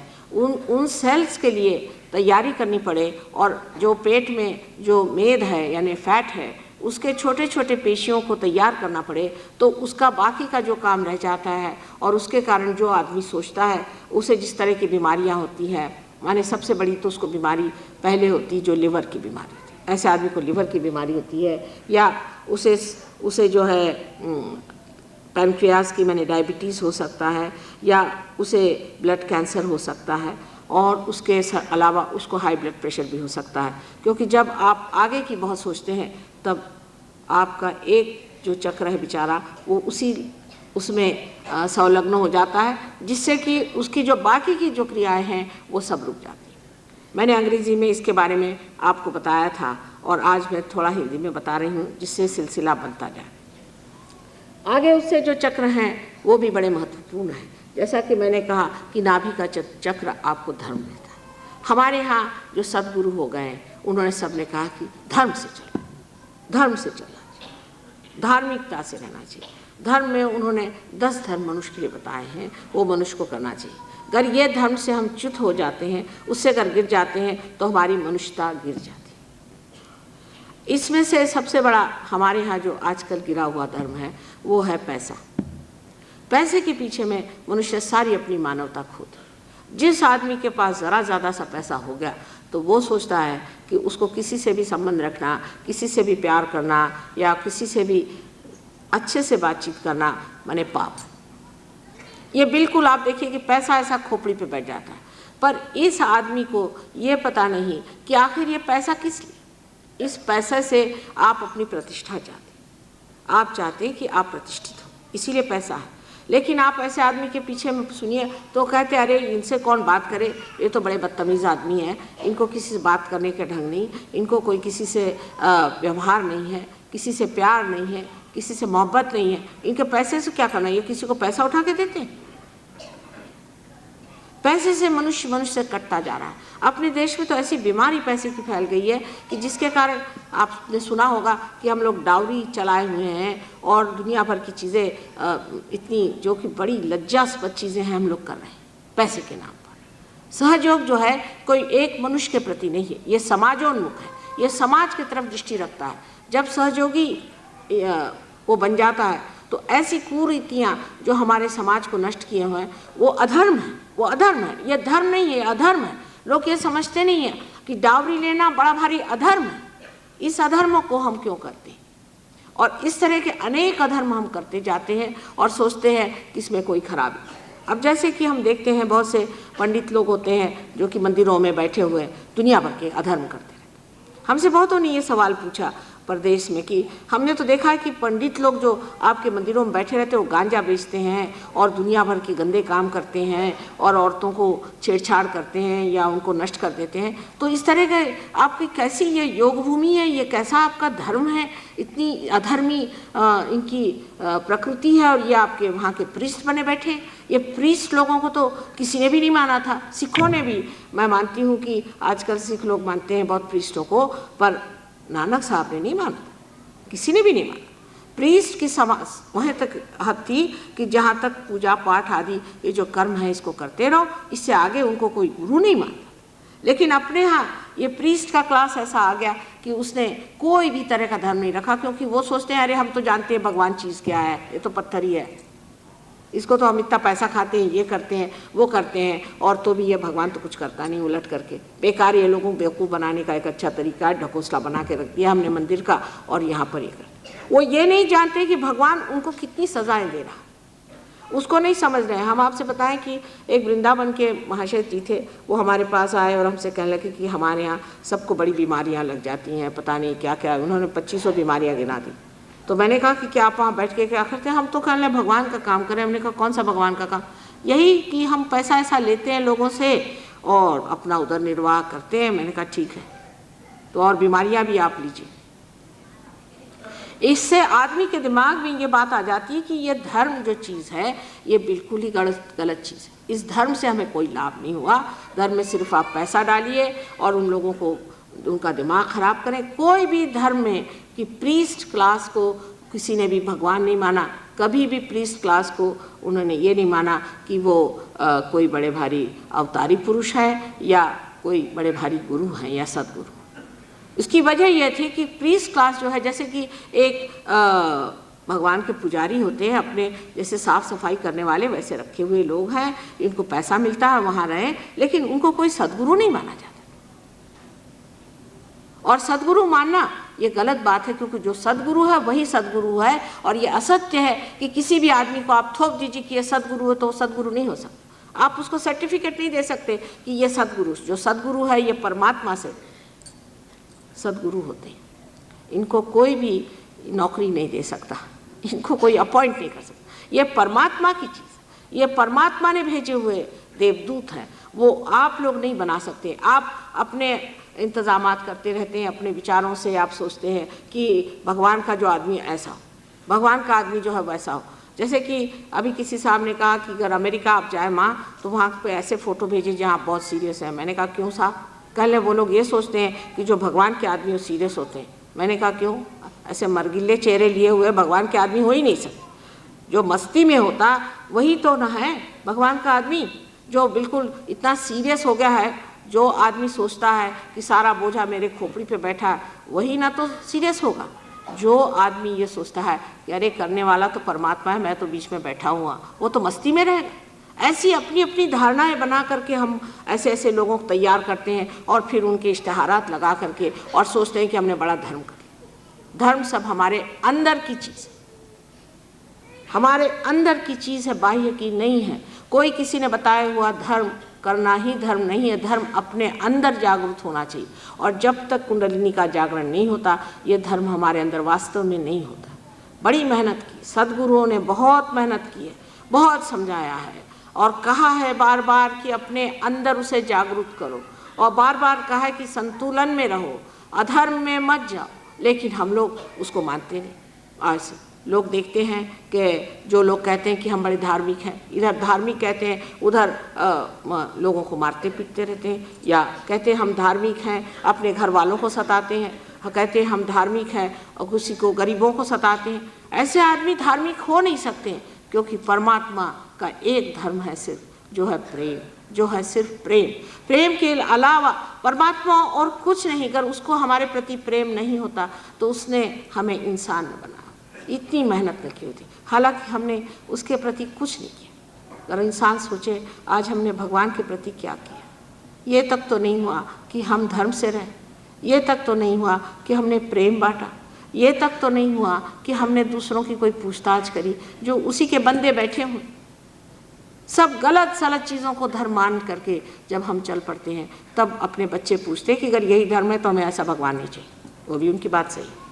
उन सेल्स के लिए तैयारी करनी पड़े और जो पेट में जो मेद है यानी फैट है उसके छोटे छोटे पेशियों को तैयार करना पड़े, तो उसका बाकी का जो काम रह जाता है और उसके कारण जो आदमी सोचता है उसे जिस तरह की बीमारियां होती हैं, माने सबसे बड़ी तो उसको बीमारी पहले होती जो लिवर की बीमारी होती, ऐसे आदमी को लिवर की बीमारी होती है, या उसे जो है पैनक्रियाज की माने डायबिटीज़ हो सकता है, या उसे ब्लड कैंसर हो सकता है, और उसके अलावा उसको हाई ब्लड प्रेशर भी हो सकता है। क्योंकि जब आप आगे की बहुत सोचते हैं तब आपका एक जो चक्र है बेचारा वो उसमें संलग्न हो जाता है, जिससे कि उसकी जो बाकी की जो क्रियाएं हैं वो सब रुक जाती हैं। मैंने अंग्रेज़ी में इसके बारे में आपको बताया था और आज मैं थोड़ा हिंदी में बता रही हूँ जिससे सिलसिला बनता जाए। आगे उससे जो चक्र हैं वो भी बड़े महत्वपूर्ण हैं। जैसा कि मैंने कहा कि नाभि का चक्र आपको धर्म देता है। हमारे यहाँ जो सद्गुरु हो गए उन्होंने सबने कहा कि धर्म से चलो, धर्म से चलना चाहिए, धार्मिकता से रहना चाहिए। धर्म में उन्होंने 10 धर्म मनुष्य के लिए बताए हैं, वो मनुष्य को करना चाहिए। अगर ये धर्म से हम च्युत हो जाते हैं, उससे अगर गिर जाते हैं तो हमारी मनुष्यता गिर जाती है। इसमें से सबसे बड़ा हमारे यहाँ जो आजकल गिरा हुआ धर्म है वो है पैसा। पैसे के पीछे में मनुष्य सारी अपनी मानवता खो दे। जिस आदमी के पास ज़रा ज़्यादा सा पैसा हो गया तो वो सोचता है कि उसको किसी से भी संबंध रखना, किसी से भी प्यार करना या किसी से भी अच्छे से बातचीत करना माने पाप। ये बिल्कुल आप देखिए कि पैसा ऐसा खोपड़ी पे बैठ जाता है, पर इस आदमी को ये पता नहीं कि आखिर ये पैसा किस लिए। इस पैसे से आप अपनी प्रतिष्ठा चाहते हैं, आप चाहते हैं कि आप प्रतिष्ठित हो, इसीलिए पैसा है। लेकिन आप ऐसे आदमी के पीछे में सुनिए तो कहते अरे इनसे कौन बात करे, ये तो बड़े बदतमीज़ आदमी हैं, इनको किसी से बात करने का ढंग नहीं, इनको कोई किसी से व्यवहार नहीं है, किसी से प्यार नहीं है, किसी से मोहब्बत नहीं है, इनके पैसे से क्या करना, ये किसी को पैसा उठा के देते हैं। पैसे से मनुष्य से कटता जा रहा है। अपने देश में तो ऐसी बीमारी पैसे की फैल गई है कि जिसके कारण आपने सुना होगा कि हम लोग डाउरी चलाए हुए हैं और दुनिया भर की चीज़ें इतनी जो कि बड़ी लज्जास्पद चीज़ें हैं हम लोग कर रहे हैं पैसे के नाम पर। सहयोग जो है कोई एक मनुष्य के प्रति नहीं है, ये समाजोन्मुख है, ये समाज की तरफ दृष्टि रखता है। जब सहयोगी वो बन जाता है तो ऐसी कुरीतियाँ जो हमारे समाज को नष्ट किए हुए हैं वो अधर्म है, वो अधर्म है। ये धर्म नहीं है, अधर्म है। लोग ये समझते नहीं है कि डावरी लेना बड़ा भारी अधर्म है। इस अधर्म को हम क्यों करते हैं? और इस तरह के अनेक अधर्म हम करते जाते हैं और सोचते हैं कि इसमें कोई खराबी। अब जैसे कि हम देखते हैं बहुत से पंडित लोग होते हैं जो कि मंदिरों में बैठे हुए दुनिया भर के अधर्म करते रहते। हमसे बहुतों ने ये सवाल पूछा प्रदेश में कि हमने तो देखा है कि पंडित लोग जो आपके मंदिरों में बैठे रहते हैं वो गांजा बेचते हैं और दुनिया भर के गंदे काम करते हैं और औरतों को छेड़छाड़ करते हैं या उनको नष्ट कर देते हैं। तो इस तरह के आपकी कैसी ये योग भूमि है, ये कैसा आपका धर्म है, इतनी अधर्मी इनकी प्रकृति है और ये आपके वहाँ के प्रीस्ट बने बैठे। ये प्रीस्ट लोगों को तो किसी ने भी नहीं माना था, सिखों ने भी। मैं मानती हूँ कि आजकल सिख लोग मानते हैं बहुत प्रीस्टों को, पर नानक साहब ने नहीं माना, किसी ने भी नहीं माना। प्रीस्ट की समाज वहाँ तक हद थी कि जहाँ तक पूजा पाठ आदि ये जो कर्म है इसको करते रहो, इससे आगे उनको कोई गुरु नहीं मानता। लेकिन अपने यहाँ ये प्रीस्ट का क्लास ऐसा आ गया कि उसने कोई भी तरह का धर्म नहीं रखा, क्योंकि वो सोचते हैं अरे हम तो जानते हैं भगवान चीज़ क्या है, ये तो पत्थर ही है, इसको तो हम इतना पैसा खाते हैं, ये करते हैं, वो करते हैं, और तो भी ये भगवान तो कुछ करता नहीं। उलट करके बेकार ये लोगों को बेवकूफ़ बनाने का एक अच्छा तरीका है, ढकोसला बना के रख दिया हमने मंदिर का और यहाँ पर ये करते। वो ये नहीं जानते कि भगवान उनको कितनी सजाएं दे रहा, उसको नहीं समझ रहे हैं। हम आपसे बताएं कि एक वृंदावन के महाशय जी थे, वो हमारे पास आए और हमसे कहने लगे कि हमारे यहाँ सबको बड़ी बीमारियाँ लग जाती हैं, पता नहीं क्या क्या। उन्होंने 2500 बीमारियाँ गिना दी। तो मैंने कहा कि क्या आप वहाँ बैठ के क्या करते हैं? हम तो कहने लगे भगवान का काम करें। हमने कहा कौन सा भगवान का काम? यही कि हम पैसा ऐसा लेते हैं लोगों से और अपना उधर निर्वाह करते हैं। मैंने कहा ठीक है, तो और बीमारियाँ भी आप लीजिए। इससे आदमी के दिमाग में ये बात आ जाती है कि ये धर्म जो चीज़ है ये बिल्कुल ही गलत चीज़ है। इस धर्म से हमें कोई लाभ नहीं हुआ। धर्म में सिर्फ आप पैसा डालिए और उन लोगों को उनका दिमाग खराब करें। कोई भी धर्म में कि प्रीस्ट क्लास को किसी ने भी भगवान नहीं माना, कभी भी प्रीस्ट क्लास को उन्होंने ये नहीं माना कि वो कोई बड़े भारी अवतारी पुरुष है या कोई बड़े भारी गुरु हैं या सदगुरु। इसकी वजह यह थी कि प्रीस्ट क्लास जो है, जैसे कि एक भगवान के पुजारी होते हैं, अपने जैसे साफ सफाई करने वाले वैसे रखे हुए लोग हैं, इनको पैसा मिलता है वहाँ रहे, लेकिन उनको कोई सदगुरु नहीं माना जाता। और सदगुरु मानना ये गलत बात है, क्योंकि जो सदगुरु है वही सदगुरु है। और ये असत्य है कि किसी भी आदमी को आप थोप दीजिए कि ये सदगुरु है तो वो सदगुरु नहीं हो सकता। आप उसको सर्टिफिकेट नहीं दे सकते कि ये सदगुरु, जो सदगुरु है ये परमात्मा से सदगुरु होते हैं। इनको कोई भी नौकरी नहीं दे सकता, इनको कोई अपॉइंट नहीं कर सकता। ये परमात्मा की चीज़, ये परमात्मा ने भेजे हुए देवदूत हैं, वो आप लोग नहीं बना सकते। आप अपने इंतज़ामात करते रहते हैं, अपने विचारों से आप सोचते हैं कि भगवान का जो आदमी ऐसा हो, भगवान का आदमी जो है वैसा हो। जैसे कि अभी किसी साहब ने कहा कि अगर अमेरिका आप जाए माँ तो वहाँ पे ऐसे फ़ोटो भेजिए जहाँ बहुत सीरियस है। मैंने कहा क्यों साहब? कहले वो लोग ये सोचते हैं कि जो भगवान के आदमी वो सीरियस होते हैं। मैंने कहा क्यों? ऐसे मरगिले चेहरे लिए हुए भगवान के आदमी हो ही नहीं सकते। जो मस्ती में होता वही तो ना है भगवान का आदमी। जो बिल्कुल इतना सीरियस हो गया है, जो आदमी सोचता है कि सारा बोझा मेरे खोपड़ी पे बैठा है, वही ना तो सीरियस होगा। जो आदमी ये सोचता है कि अरे करने वाला तो परमात्मा है, मैं तो बीच में बैठा हुआ, वो तो मस्ती में रहेगा। ऐसी अपनी अपनी धारणाएं बना करके हम ऐसे ऐसे लोगों को तैयार करते हैं और फिर उनके इश्तहारात लगा करके और सोचते हैं कि हमने बड़ा धर्म कर लिया। धर्म सब हमारे अंदर की चीज़, हमारे अंदर की चीज़ है, बाह्य की नहीं है। कोई किसी ने बताया हुआ धर्म करना ही धर्म नहीं है। धर्म अपने अंदर जागरूक होना चाहिए, और जब तक कुंडलिनी का जागरण नहीं होता ये धर्म हमारे अंदर वास्तव में नहीं होता। बड़ी मेहनत की, सदगुरुओं ने बहुत मेहनत की है, बहुत समझाया है और कहा है बार बार कि अपने अंदर उसे जागरूक करो, और बार बार कहा है कि संतुलन में रहो, अधर्म में मत जाओ। लेकिन हम लोग उसको मानते नहीं। आज लोग देखते हैं कि जो लोग कहते हैं कि हम बड़े धार्मिक हैं, इधर धार्मिक कहते हैं, उधर लोगों को मारते पीटते रहते हैं, या कहते हैं हम धार्मिक हैं अपने घर वालों को सताते हैं, कहते हैं हम धार्मिक हैं और किसी को गरीबों को सताते हैं। ऐसे आदमी धार्मिक हो नहीं सकते हैं, क्योंकि परमात्मा का एक धर्म है सिर्फ, जो है प्रेम, जो है सिर्फ प्रेम। प्रेम के अलावा परमात्मा और कुछ नहीं। अगर उसको हमारे प्रति प्रेम नहीं होता तो उसने हमें इंसान न बनाया, इतनी मेहनत न की होती। हालांकि हमने उसके प्रति कुछ नहीं किया। अगर इंसान सोचे आज हमने भगवान के प्रति क्या किया, ये तक तो नहीं हुआ कि हम धर्म से रहें, ये तक तो नहीं हुआ कि हमने प्रेम बांटा, ये तक तो नहीं हुआ कि हमने दूसरों की कोई पूछताछ करी जो उसी के बंदे बैठे हों। सब गलत सलत चीज़ों को धर्म मान करके जब हम चल पड़ते हैं, तब अपने बच्चे पूछते हैं कि अगर यही धर्म है तो हमें ऐसा भगवान नहीं चाहिए। वो भी उनकी बात सही है।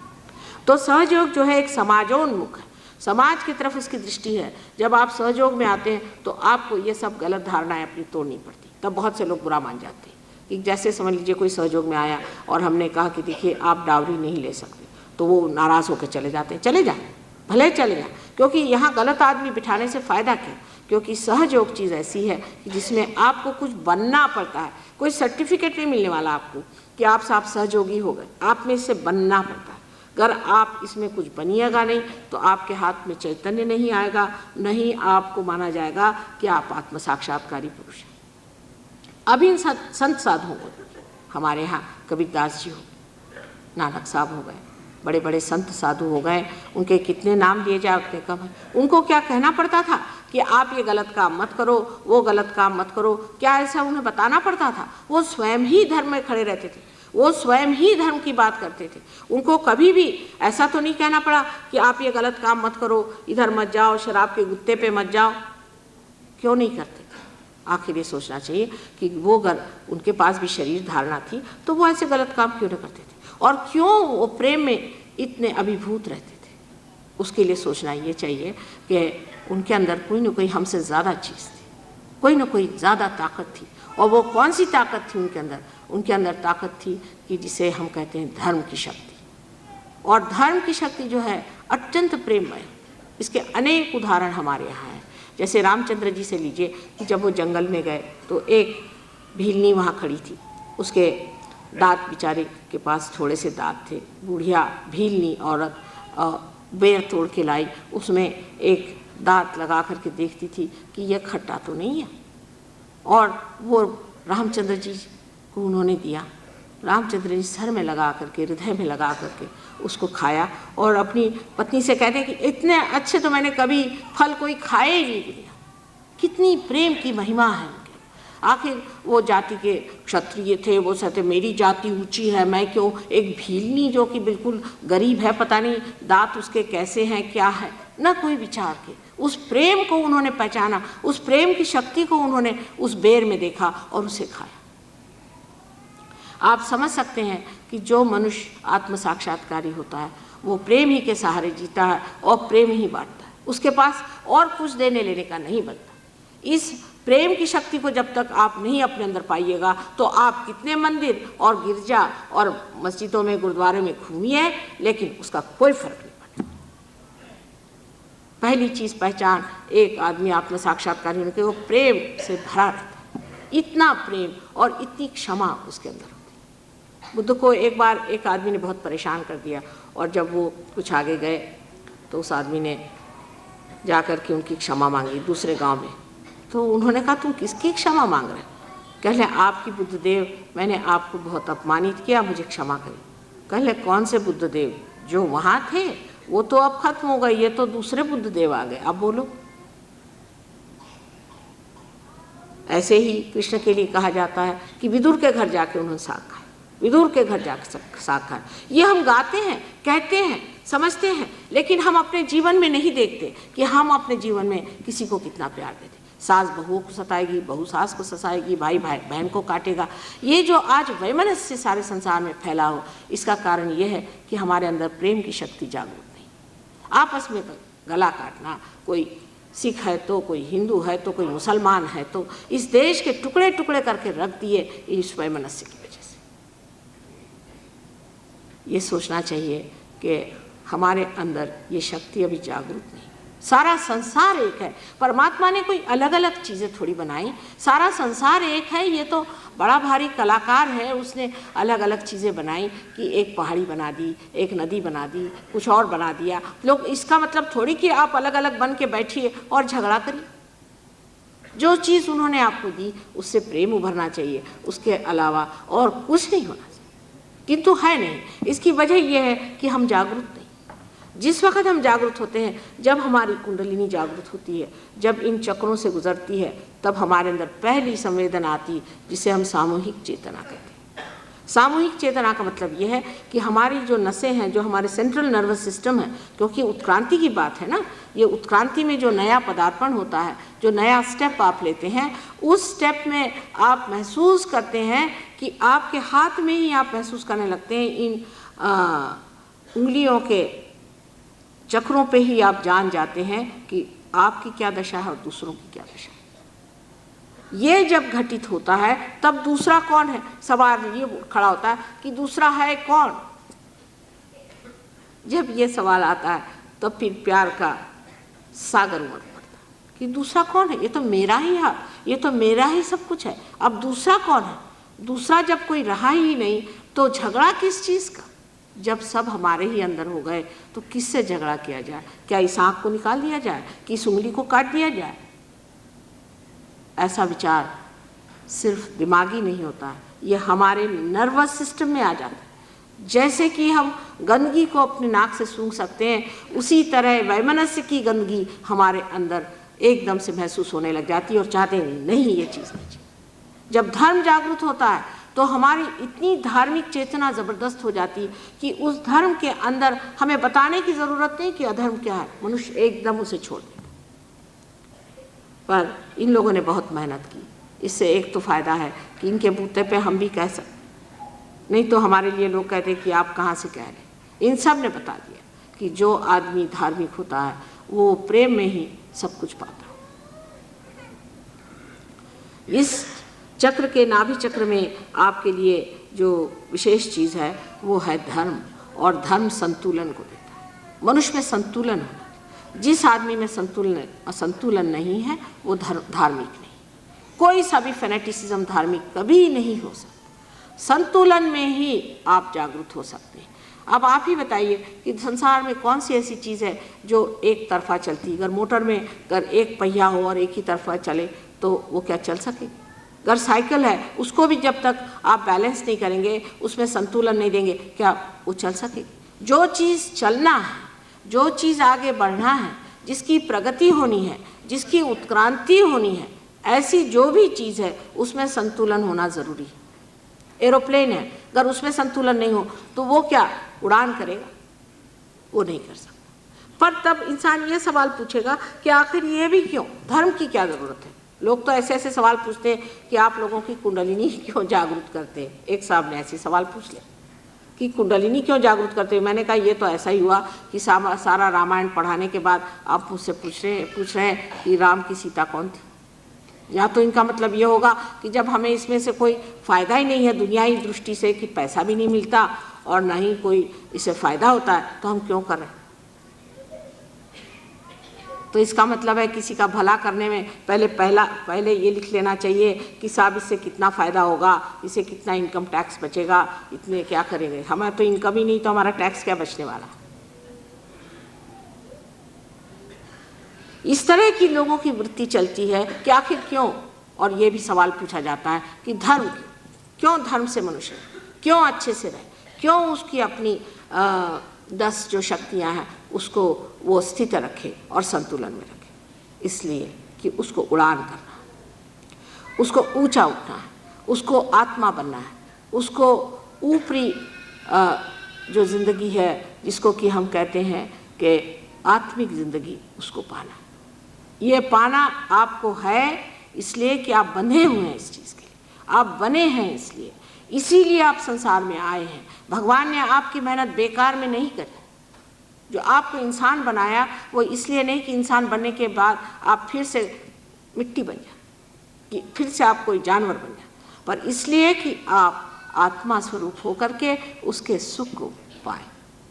तो सहयोग जो है एक समाजोन्मुख है, समाज की तरफ उसकी दृष्टि है। जब आप सहयोग में आते हैं तो आपको ये सब गलत धारणाएं अपनी तोड़नी पड़ती। तब बहुत से लोग बुरा मान जाते हैं कि जैसे समझ लीजिए कोई सहयोग में आया और हमने कहा कि देखिए आप डावरी नहीं ले सकते, तो वो नाराज़ होकर चले जाते हैं। चले जाए, भले चले जाए, क्योंकि यहाँ गलत आदमी बिठाने से फ़ायदा क्या? क्योंकि सहयोग चीज़ ऐसी है कि जिसमें आपको कुछ बनना पड़ता है। कोई सर्टिफिकेट नहीं मिलने वाला आपको कि आप साहब सहयोगी हो गए, आप में इससे बनना पड़ता है। अगर आप इसमें कुछ बनिएगा नहीं तो आपके हाथ में चैतन्य नहीं आएगा, नहीं आपको माना जाएगा कि आप आत्म साक्षात्कारी पुरुष हैं। अभी इन संत साधुओं को हमारे यहाँ कबीरदास जी हो, नानक साहब हो गए, बड़े बड़े संत साधु हो गए, उनके कितने नाम लिए जाए उतने कम है। उनको क्या कहना पड़ता था कि आप ये गलत काम मत करो, वो गलत काम मत करो? क्या ऐसा उन्हें बताना पड़ता था? वो स्वयं ही धर्म में खड़े रहते थे, वो स्वयं ही धर्म की बात करते थे। उनको कभी भी ऐसा तो नहीं कहना पड़ा कि आप ये गलत काम मत करो, इधर मत जाओ, शराब के गुत्ते पे मत जाओ। क्यों नहीं करते थे? आखिर ये सोचना चाहिए कि वो अगर उनके पास भी शरीर धारणा थी तो वो ऐसे गलत काम क्यों न करते थे, और क्यों वो प्रेम में इतने अभिभूत रहते थे। उसके लिए सोचना ये चाहिए कि उनके अंदर कोई न कोई हमसे ज़्यादा चीज़ थी, कोई न कोई ज़्यादा ताकत थी। और वो कौन सी ताकत थी उनके अंदर? उनके अंदर ताकत थी कि जिसे हम कहते हैं धर्म की शक्ति। और धर्म की शक्ति जो है अत्यंत प्रेममय। इसके अनेक उदाहरण हमारे यहाँ हैं। जैसे रामचंद्र जी से लीजिए कि जब वो जंगल में गए तो एक भीलनी वहाँ खड़ी थी, उसके दांत बेचारे के पास थोड़े से दांत थे। बुढ़िया भीलनी औरत बेर तोड़ के लाई, उसमें एक दांत लगा करके देखती थी कि यह खट्टा तो नहीं है, और वो रामचंद्र जी को उन्होंने दिया। रामचंद्र जी सर में लगा करके, हृदय में लगा करके उसको खाया, और अपनी पत्नी से कहते हैं कि इतने अच्छे तो मैंने कभी फल कोई खाए ही नहीं लिया। कितनी प्रेम की महिमा है उनके। आखिर वो जाति के क्षत्रिय थे, वो कहते मेरी जाति ऊंची है, मैं क्यों, एक भीलनी जो कि बिल्कुल गरीब है, पता नहीं दांत उसके कैसे हैं क्या है, ना कोई विचार के उस प्रेम को उन्होंने पहचाना, उस प्रेम की शक्ति को उन्होंने उस बेर में देखा और उसे खाया। आप समझ सकते हैं कि जो मनुष्य आत्म साक्षात्कारी होता है वो प्रेम ही के सहारे जीता है और प्रेम ही बांटता है। उसके पास और कुछ देने लेने का नहीं बनता। इस प्रेम की शक्ति को जब तक आप नहीं अपने अंदर पाइएगा तो आप कितने मंदिर और गिरजा और मस्जिदों में, गुरुद्वारे में घूमिए, लेकिन उसका कोई फर्क नहीं पड़ता। पहली चीज पहचान एक आदमी आत्म साक्षात्कारी होने के, वो प्रेम से भरा रहता है। इतना प्रेम और इतनी क्षमा उसके अंदर होती है। बुद्ध को एक बार एक आदमी ने बहुत परेशान कर दिया, और जब वो कुछ आगे गए तो उस आदमी ने जाकर के उनकी क्षमा मांगी दूसरे गांव में। तो उन्होंने कहा तुम किसकी क्षमा मांग रहे? कहले आपकी बुद्धदेव, मैंने आपको बहुत अपमानित किया, मुझे क्षमा करें। कहले कौन से बुद्धदेव? जो वहाँ थे वो तो अब खत्म हो गए, ये तो दूसरे बुद्धदेव आ गए, अब बोलो। ऐसे ही कृष्ण के लिए कहा जाता है कि विदुर के घर जाके उन्होंने साग खाया, विदुर के घर जाकर साग खाया। ये हम गाते हैं, कहते हैं, समझते हैं, लेकिन हम अपने जीवन में नहीं देखते कि हम अपने जीवन में किसी को कितना प्यार देते। सास बहुओं को सताएगी, बहू सास को सताएगी, भाई बहन को काटेगा। ये जो आज वैमनस्य सारे संसार में फैला हो, इसका कारण यह है कि हमारे अंदर प्रेम की शक्ति जागरूक नहीं। आपस में गला काटना, कोई सिख है तो कोई हिंदू है तो कोई मुसलमान है, तो इस देश के टुकड़े टुकड़े करके रख दिए इस वैमनस्य की वजह से। ये सोचना चाहिए कि हमारे अंदर ये शक्ति अभी जागरूक नहीं। सारा संसार एक है, परमात्मा ने कोई अलग अलग चीज़ें थोड़ी बनाई। सारा संसार एक है, ये तो बड़ा भारी कलाकार है, उसने अलग अलग चीज़ें बनाई कि एक पहाड़ी बना दी, एक नदी बना दी, कुछ और बना दिया। लोग इसका मतलब थोड़ी कि आप अलग अलग बन के बैठिए और झगड़ा करिए। जो चीज़ उन्होंने आपको दी उससे प्रेम उभरना चाहिए, उसके अलावा और कुछ नहीं होना चाहिए। किंतु है नहीं। इसकी वजह यह है कि हम जागरूक नहीं। जिस वक्त हम जागरूक होते हैं, जब हमारी कुंडलिनी जागरूक होती है, जब इन चक्रों से गुजरती है, तब हमारे अंदर पहली संवेदना आती जिसे हम सामूहिक चेतना कहते हैं। सामूहिक चेतना का मतलब यह है कि हमारी जो नसें हैं, जो हमारे सेंट्रल नर्वस सिस्टम है, क्योंकि उत्क्रांति की बात है ना, ये उत्क्रांति में जो नया पदार्पण होता है, जो नया स्टेप आप लेते हैं, उस स्टेप में आप महसूस करते हैं कि आपके हाथ में ही आप महसूस करने लगते हैं। इन उंगलियों के चक्रों पे ही आप जान जाते हैं कि आपकी क्या दशा है और दूसरों की क्या दशा है। ये जब घटित होता है तब दूसरा कौन है, सवाल ये खड़ा होता है कि दूसरा है कौन। जब ये सवाल आता है तब फिर प्यार का सागर उमड़ पड़ता है कि दूसरा कौन है। ये तो मेरा ही हाथ, ये तो मेरा ही सब कुछ है, अब दूसरा कौन है। दूसरा जब कोई रहा ही नहीं तो झगड़ा किस चीज़ का। जब सब हमारे ही अंदर हो गए तो किससे झगड़ा किया जाए? क्या इस आँख को निकाल दिया जाए कि इस उंगली को काट दिया जाए? ऐसा विचार सिर्फ दिमागी नहीं होता है, ये हमारे नर्वस सिस्टम में आ जाता है। जैसे कि हम गंदगी को अपने नाक से सूंघ सकते हैं, उसी तरह वैमनस्य की गंदगी हमारे अंदर एकदम से महसूस होने लग जाती है और चाहते नहीं ये चीज़ नहीं चाहिए। जब धर्म जागृत होता है तो हमारी इतनी धार्मिक चेतना ज़बरदस्त हो जाती कि उस धर्म के अंदर हमें बताने की ज़रूरत नहीं कि अधर्म क्या है, मनुष्य एकदम उसे छोड़ देता। पर इन लोगों ने बहुत मेहनत की। इससे एक तो फ़ायदा है कि इनके बूते पे हम भी कह सकते, नहीं तो हमारे लिए लोग कहते कि आप कहाँ से कह रहे। इन सब ने बता दिया कि जो आदमी धार्मिक होता है वो प्रेम में ही सब कुछ पाता है। इस चक्र के नाभि चक्र में आपके लिए जो विशेष चीज़ है वो है धर्म, और धर्म संतुलन को देता है। मनुष्य में संतुलन होना। जिस आदमी में संतुलन नहीं है वो धार्मिक नहीं। कोई सा भी फेनेटिसिज्म धार्मिक कभी नहीं हो सकता। संतुलन में ही आप जागरूक हो सकते हैं। अब आप ही बताइए कि संसार में कौन सी ऐसी चीज़ है जो एक तरफा चलती है। अगर मोटर में अगर एक पहिया हो और एक ही तरफा चले तो वो क्या चल सकेगी? अगर साइकिल है उसको भी जब तक आप बैलेंस नहीं करेंगे, उसमें संतुलन नहीं देंगे, क्या वो चल सकेगी? जो चीज़ चलना है, जो चीज़ आगे बढ़ना है, जिसकी प्रगति होनी है, जिसकी उत्क्रांति होनी है, ऐसी जो भी चीज़ है उसमें संतुलन होना ज़रूरी है। एरोप्लेन है, अगर उसमें संतुलन नहीं हो तो वो क्या उड़ान करेगा? वो नहीं कर सकता। पर तब इंसान ये सवाल पूछेगा कि आखिर ये भी क्यों, धर्म की क्या ज़रूरत है? लोग तो ऐसे ऐसे सवाल पूछते हैं कि आप लोगों की कुंडलिनी क्यों जागरूक करते हैं। एक साहब ने ऐसे सवाल पूछ लिया कि कुंडलिनी क्यों जागरूक करते हैं। मैंने कहा ये तो ऐसा ही हुआ कि सारा रामायण पढ़ाने के बाद आप मुझसे पूछ रहे हैं कि राम की सीता कौन थी। या तो इनका मतलब ये होगा कि जब हमें इसमें से कोई फ़ायदा ही नहीं है दुनियावी दृष्टि से, कि पैसा भी नहीं मिलता और ना ही कोई इससे फ़ायदा होता है, तो हम क्यों कर रहे हैं? तो इसका मतलब है किसी का भला करने में पहले ये लिख लेना चाहिए कि साहब इससे कितना फ़ायदा होगा, इससे कितना इनकम टैक्स बचेगा, इतने क्या करेंगे। हमारा तो इनकम ही नहीं तो हमारा टैक्स क्या बचने वाला। इस तरह की लोगों की वृत्ति चलती है कि आखिर क्यों। और ये भी सवाल पूछा जाता है कि धर्म क्यों, धर्म से मनुष्य क्यों अच्छे से रहे, क्यों उसकी अपनी 10 जो शक्तियाँ हैं उसको वो स्थित रखे और संतुलन में रखे। इसलिए कि उसको उड़ान करना है, उसको ऊंचा उठना है, उसको आत्मा बनना है, उसको ऊपरी जो ज़िंदगी है जिसको कि हम कहते हैं कि आत्मिक ज़िंदगी, उसको पाना। ये पाना आपको है इसलिए कि आप बंधे हुए हैं इस चीज़ के लिए, आप बने हैं इसलिए, इसीलिए आप संसार में आए हैं। भगवान ने आपकी मेहनत बेकार में नहीं करी। जो आपको इंसान बनाया वो इसलिए नहीं कि इंसान बनने के बाद आप फिर से मिट्टी बन जाए, कि फिर से आप कोई जानवर बन जाए, पर इसलिए कि आप आत्मा स्वरूप होकर के उसके सुख को पाए।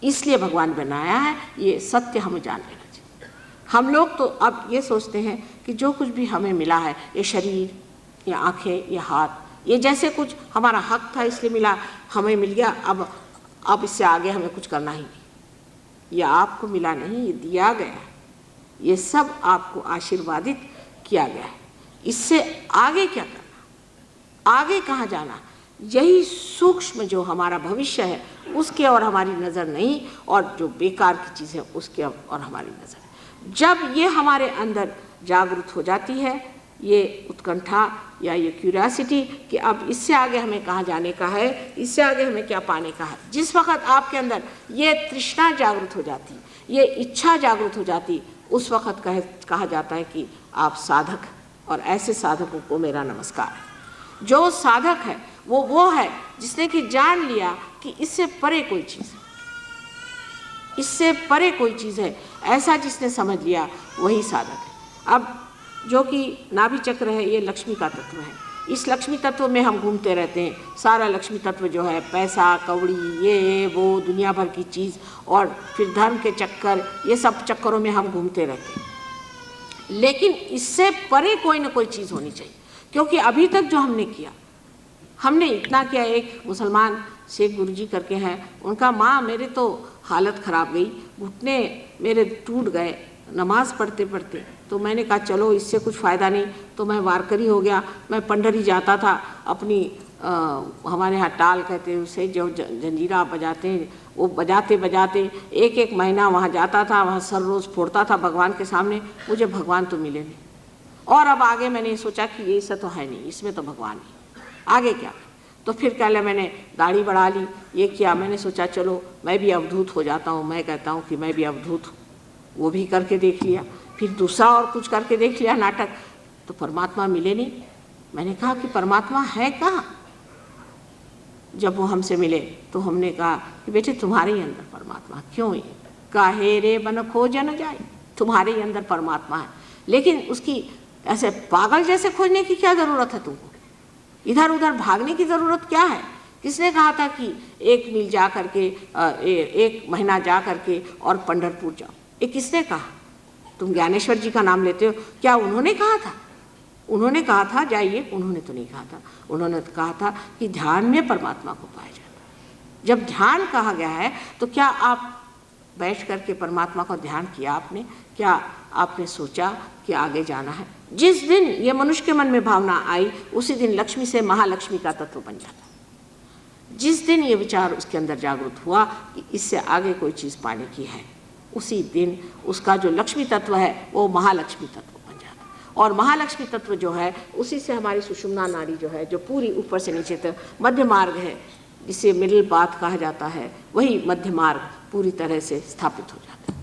इसलिए भगवान बनाया है। ये सत्य हमें जान लेना चाहिए। हम लोग तो अब ये सोचते हैं कि जो कुछ भी हमें मिला है, ये शरीर, ये आँखें, ये हाथ, ये जैसे कुछ हमारा हक था इसलिए मिला, हमें मिल गया, अब इससे आगे हमें कुछ करना ही नहीं। यह आपको मिला नहीं, ये दिया गया है। ये सब आपको आशीर्वादित किया गया है। इससे आगे क्या करना, आगे कहाँ जाना, यही सूक्ष्म जो हमारा भविष्य है उसके और हमारी नज़र नहीं, और जो बेकार की चीज़ है उसके और हमारी नज़र। जब ये हमारे अंदर जागरूक हो जाती है, ये उत्कंठा या ये क्यूरियोसिटी कि अब इससे आगे हमें कहाँ जाने का है, इससे आगे हमें क्या पाने का है, जिस वक़्त आपके अंदर ये तृष्णा जागरूक हो जाती, ये इच्छा जागरूक हो जाती, उस वक़्त कहा जाता है कि आप साधक। और ऐसे साधकों को मेरा नमस्कार है। जो साधक है वो है जिसने कि जान लिया कि इससे परे कोई चीज़ है, इससे परे कोई चीज़ है, ऐसा जिसने समझ लिया वही साधक है। अब जो कि नाभि चक्र है, ये लक्ष्मी का तत्व है। इस लक्ष्मी तत्व में हम घूमते रहते हैं। सारा लक्ष्मी तत्व जो है, पैसा कौड़ी, ये वो दुनिया भर की चीज़, और फिर धर्म के चक्कर, ये सब चक्करों में हम घूमते रहते हैं। लेकिन इससे परे कोई ना कोई चीज़ होनी चाहिए, क्योंकि अभी तक जो हमने किया, हमने इतना किया। एक मुसलमान शेख गुरुजी करके हैं, उनका माँ मेरे तो हालत ख़राब गई, घुटने मेरे टूट गए नमाज पढ़ते पढ़ते। तो मैंने कहा चलो इससे कुछ फ़ायदा नहीं, तो मैं वारकरी हो गया। मैं पंडरी जाता था अपनी हमारे यहाँ टाल कहते हैं उसे, जो जंजीरा बजाते हैं, वो बजाते बजाते एक महीना वहाँ जाता था, वहाँ सर रोज़ फोड़ता था भगवान के सामने। मुझे भगवान तो मिले नहीं। और अब आगे मैंने सोचा कि ये सब तो है नहीं, इसमें तो भगवान नहीं, आगे क्या। तो फिर कह लिया, मैंने दाढ़ी बढ़ा ली, ये किया। मैंने सोचा चलो मैं भी अवधूत हो जाता हूँ, मैं कहता हूँ कि मैं भी अवधूत हूँ। वो भी करके देख लिया, फिर दूसरा और कुछ करके देख लिया नाटक, तो परमात्मा मिले नहीं। मैंने कहा कि परमात्मा है कहाँ। जब वो हमसे मिले तो हमने कहा कि बेटे तुम्हारे ही अंदर परमात्मा। क्यों? ये काहे रे बन खोज न जाए, तुम्हारे ही अंदर परमात्मा है। लेकिन उसकी ऐसे पागल जैसे खोजने की क्या ज़रूरत है तुमको, इधर उधर भागने की ज़रूरत क्या है। किसने कहा था कि 1 मील जा करके 1 महीना जा करके और पंढरपुर जाओ, ये किसने कहा? तुम ज्ञानेश्वर जी का नाम लेते हो, क्या उन्होंने कहा था? उन्होंने कहा था जाइए, उन्होंने तो नहीं कहा था, उन्होंने तो कहा था कि ध्यान में परमात्मा को पाया जाता है। जब ध्यान कहा गया है तो क्या आप बैठ करके परमात्मा का ध्यान किया आपने? क्या आपने सोचा कि आगे जाना है? जिस दिन ये मनुष्य के मन में भावना आई उसी दिन लक्ष्मी से महालक्ष्मी का तत्व बन जाता। जिस दिन ये विचार उसके अंदर जागृत हुआ कि इससे आगे कोई चीज़ पाने की है, उसी दिन उसका जो लक्ष्मी तत्व है वो महालक्ष्मी तत्व बन जाता। और महालक्ष्मी तत्व जो है उसी से हमारी सुषुम्ना नाड़ी जो है, जो पूरी ऊपर से नीचे तक मध्य मार्ग है, जिसे मिडिल पाथ कहा जाता है, वही मध्य मार्ग पूरी तरह से स्थापित हो जाता है।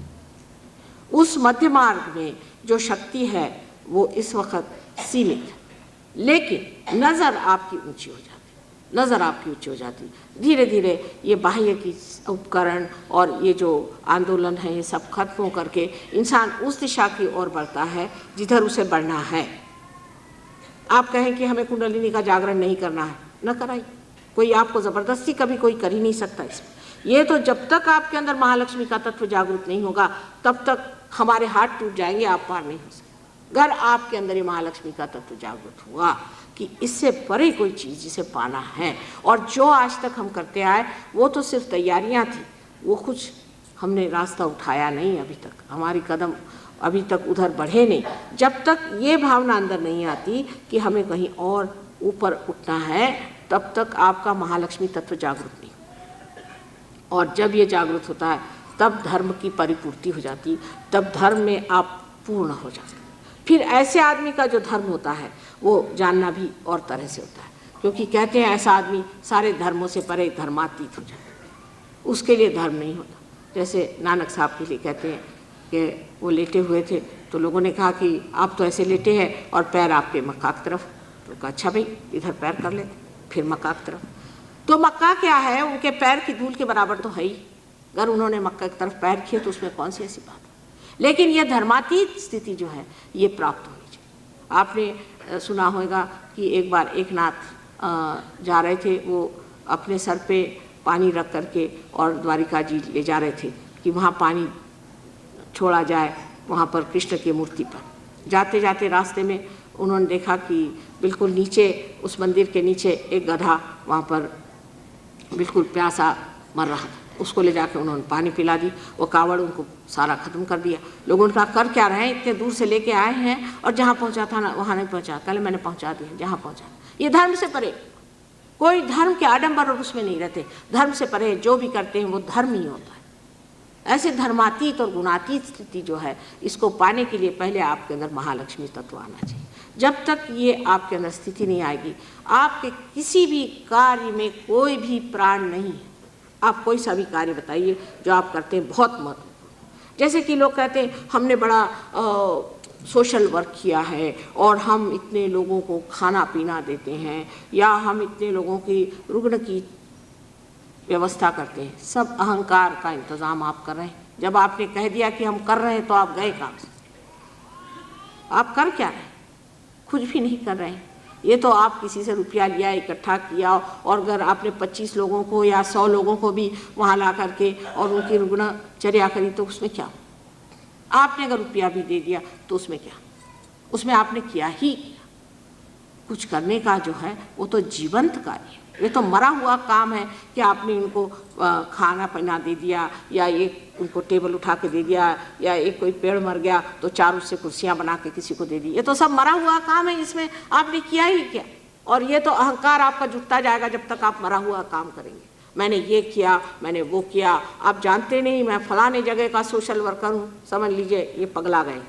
उस मध्य मार्ग में जो शक्ति है वो इस वक्त सीमित है, लेकिन नज़र आपकी ऊंची हो जाती है, नज़र आपकी ऊंची हो जाती है। धीरे धीरे ये बाह्य की उपकरण और ये जो आंदोलन है ये सब खत्म हो करके इंसान उस दिशा की ओर बढ़ता है जिधर उसे बढ़ना है। आप कहें कि हमें कुंडलिनी का जागरण नहीं करना है, न कराइए, कोई आपको ज़बरदस्ती कभी कोई कर ही नहीं सकता इसमें। ये तो जब तक आपके अंदर महालक्ष्मी का तत्व जागृत नहीं होगा तब तक हमारे हाथ टूट जाएंगे, आप पार नहीं हो सकते। अगर आपके अंदर ये महालक्ष्मी का तत्व जागृत हुआ कि इससे परे कोई चीज़ जिसे पाना है, और जो आज तक हम करते आए वो तो सिर्फ तैयारियां थी, वो कुछ हमने रास्ता उठाया नहीं अभी तक, हमारी कदम अभी तक उधर बढ़े नहीं। जब तक ये भावना अंदर नहीं आती कि हमें कहीं और ऊपर उठना है तब तक आपका महालक्ष्मी तत्व जागृत नहीं। और जब ये जागृत होता है तब धर्म की परिपूर्ति हो जाती, तब धर्म में आप पूर्ण हो जाते। फिर ऐसे आदमी का जो धर्म होता है वो जानना भी और तरह से होता है, क्योंकि कहते हैं ऐसा आदमी सारे धर्मों से परे धर्मातीत हो जाता है, उसके लिए धर्म नहीं होता। जैसे नानक साहब के लिए कहते हैं कि वो लेटे हुए थे तो लोगों ने कहा कि आप तो ऐसे लेटे हैं और पैर आपके मक्का की तरफ, तो कहा अच्छा भाई इधर पैर कर लेते, फिर मक्का की तरफ। तो मक्का क्या है, उनके पैर की धूल के बराबर तो है ही, अगर उन्होंने मक्का की तरफ पैर किए तो उसमें कौन सी ऐसी बात है। लेकिन यह धर्मातीत स्थिति जो है ये प्राप्त होनी चाहिए। आपने सुना होगा कि एक बार एक नाथ जा रहे थे, वो अपने सर पे पानी रख करके और द्वारिका जी ले जा रहे थे कि वहाँ पानी छोड़ा जाए, वहाँ पर कृष्ण की मूर्ति पर। जाते जाते रास्ते में उन्होंने देखा कि बिल्कुल नीचे उस मंदिर के नीचे एक गधा वहाँ पर बिल्कुल प्यासा मर रहा था, उसको ले जाकर उन्होंने पानी पिला दी, वो कावड़ उनको सारा ख़त्म कर दिया। लोगों ने कहा कर क्या रहे हैं, इतने दूर से लेके आए हैं और जहाँ पहुँचा था ना वहाँ नहीं पहुँचा, कल मैंने पहुँचा दिया जहाँ पहुँचा। ये धर्म से परे, कोई धर्म के आडंबर और उसमें नहीं रहते, धर्म से परे जो भी करते हैं वो धर्म ही होता है। ऐसे धर्मातीत और गुणातीत स्थिति जो है इसको पाने के लिए पहले आपके अंदर महालक्ष्मी तत्व आना चाहिए। जब तक ये आपके अंदर स्थिति नहीं आएगी आपके किसी भी कार्य में कोई भी प्राण नहीं है। आप कोई सा भी कार्य बताइए जो आप करते हैं बहुत महत्वपूर्ण। जैसे कि लोग कहते हैं हमने बड़ा सोशल वर्क किया है और हम इतने लोगों को खाना पीना देते हैं या हम इतने लोगों की रुग्ण की व्यवस्था करते हैं, सब अहंकार का इंतज़ाम आप कर रहे हैं। जब आपने कह दिया कि हम कर रहे हैं तो आप गए काम से। आप कर क्या रहे हैं? कुछ भी नहीं कर रहे हैं। ये तो आप किसी से रुपया लिया, इकट्ठा किया, और अगर आपने 25 लोगों को या 100 लोगों को भी वहाँ ला करके और उनकी रुग्णचर्या करी तो उसमें क्या? आपने अगर रुपया भी दे दिया तो उसमें क्या? उसमें आपने किया ही किया। कुछ करने का जो है वो तो जीवंत कार्य है, ये तो मरा हुआ काम है कि आपने उनको खाना पीना दे दिया या एक उनको टेबल उठा के दे दिया या एक कोई पेड़ मर गया तो 4 उससे कुर्सियाँ बना के किसी को दे दी। ये तो सब मरा हुआ काम है, इसमें आपने किया ही क्या। और ये तो अहंकार आपका जुटता जाएगा जब तक आप मरा हुआ काम करेंगे। मैंने ये किया, मैंने वो किया, आप जानते नहीं मैं फलाने जगह का सोशल वर्कर हूँ, समझ लीजिए ये पगला गए।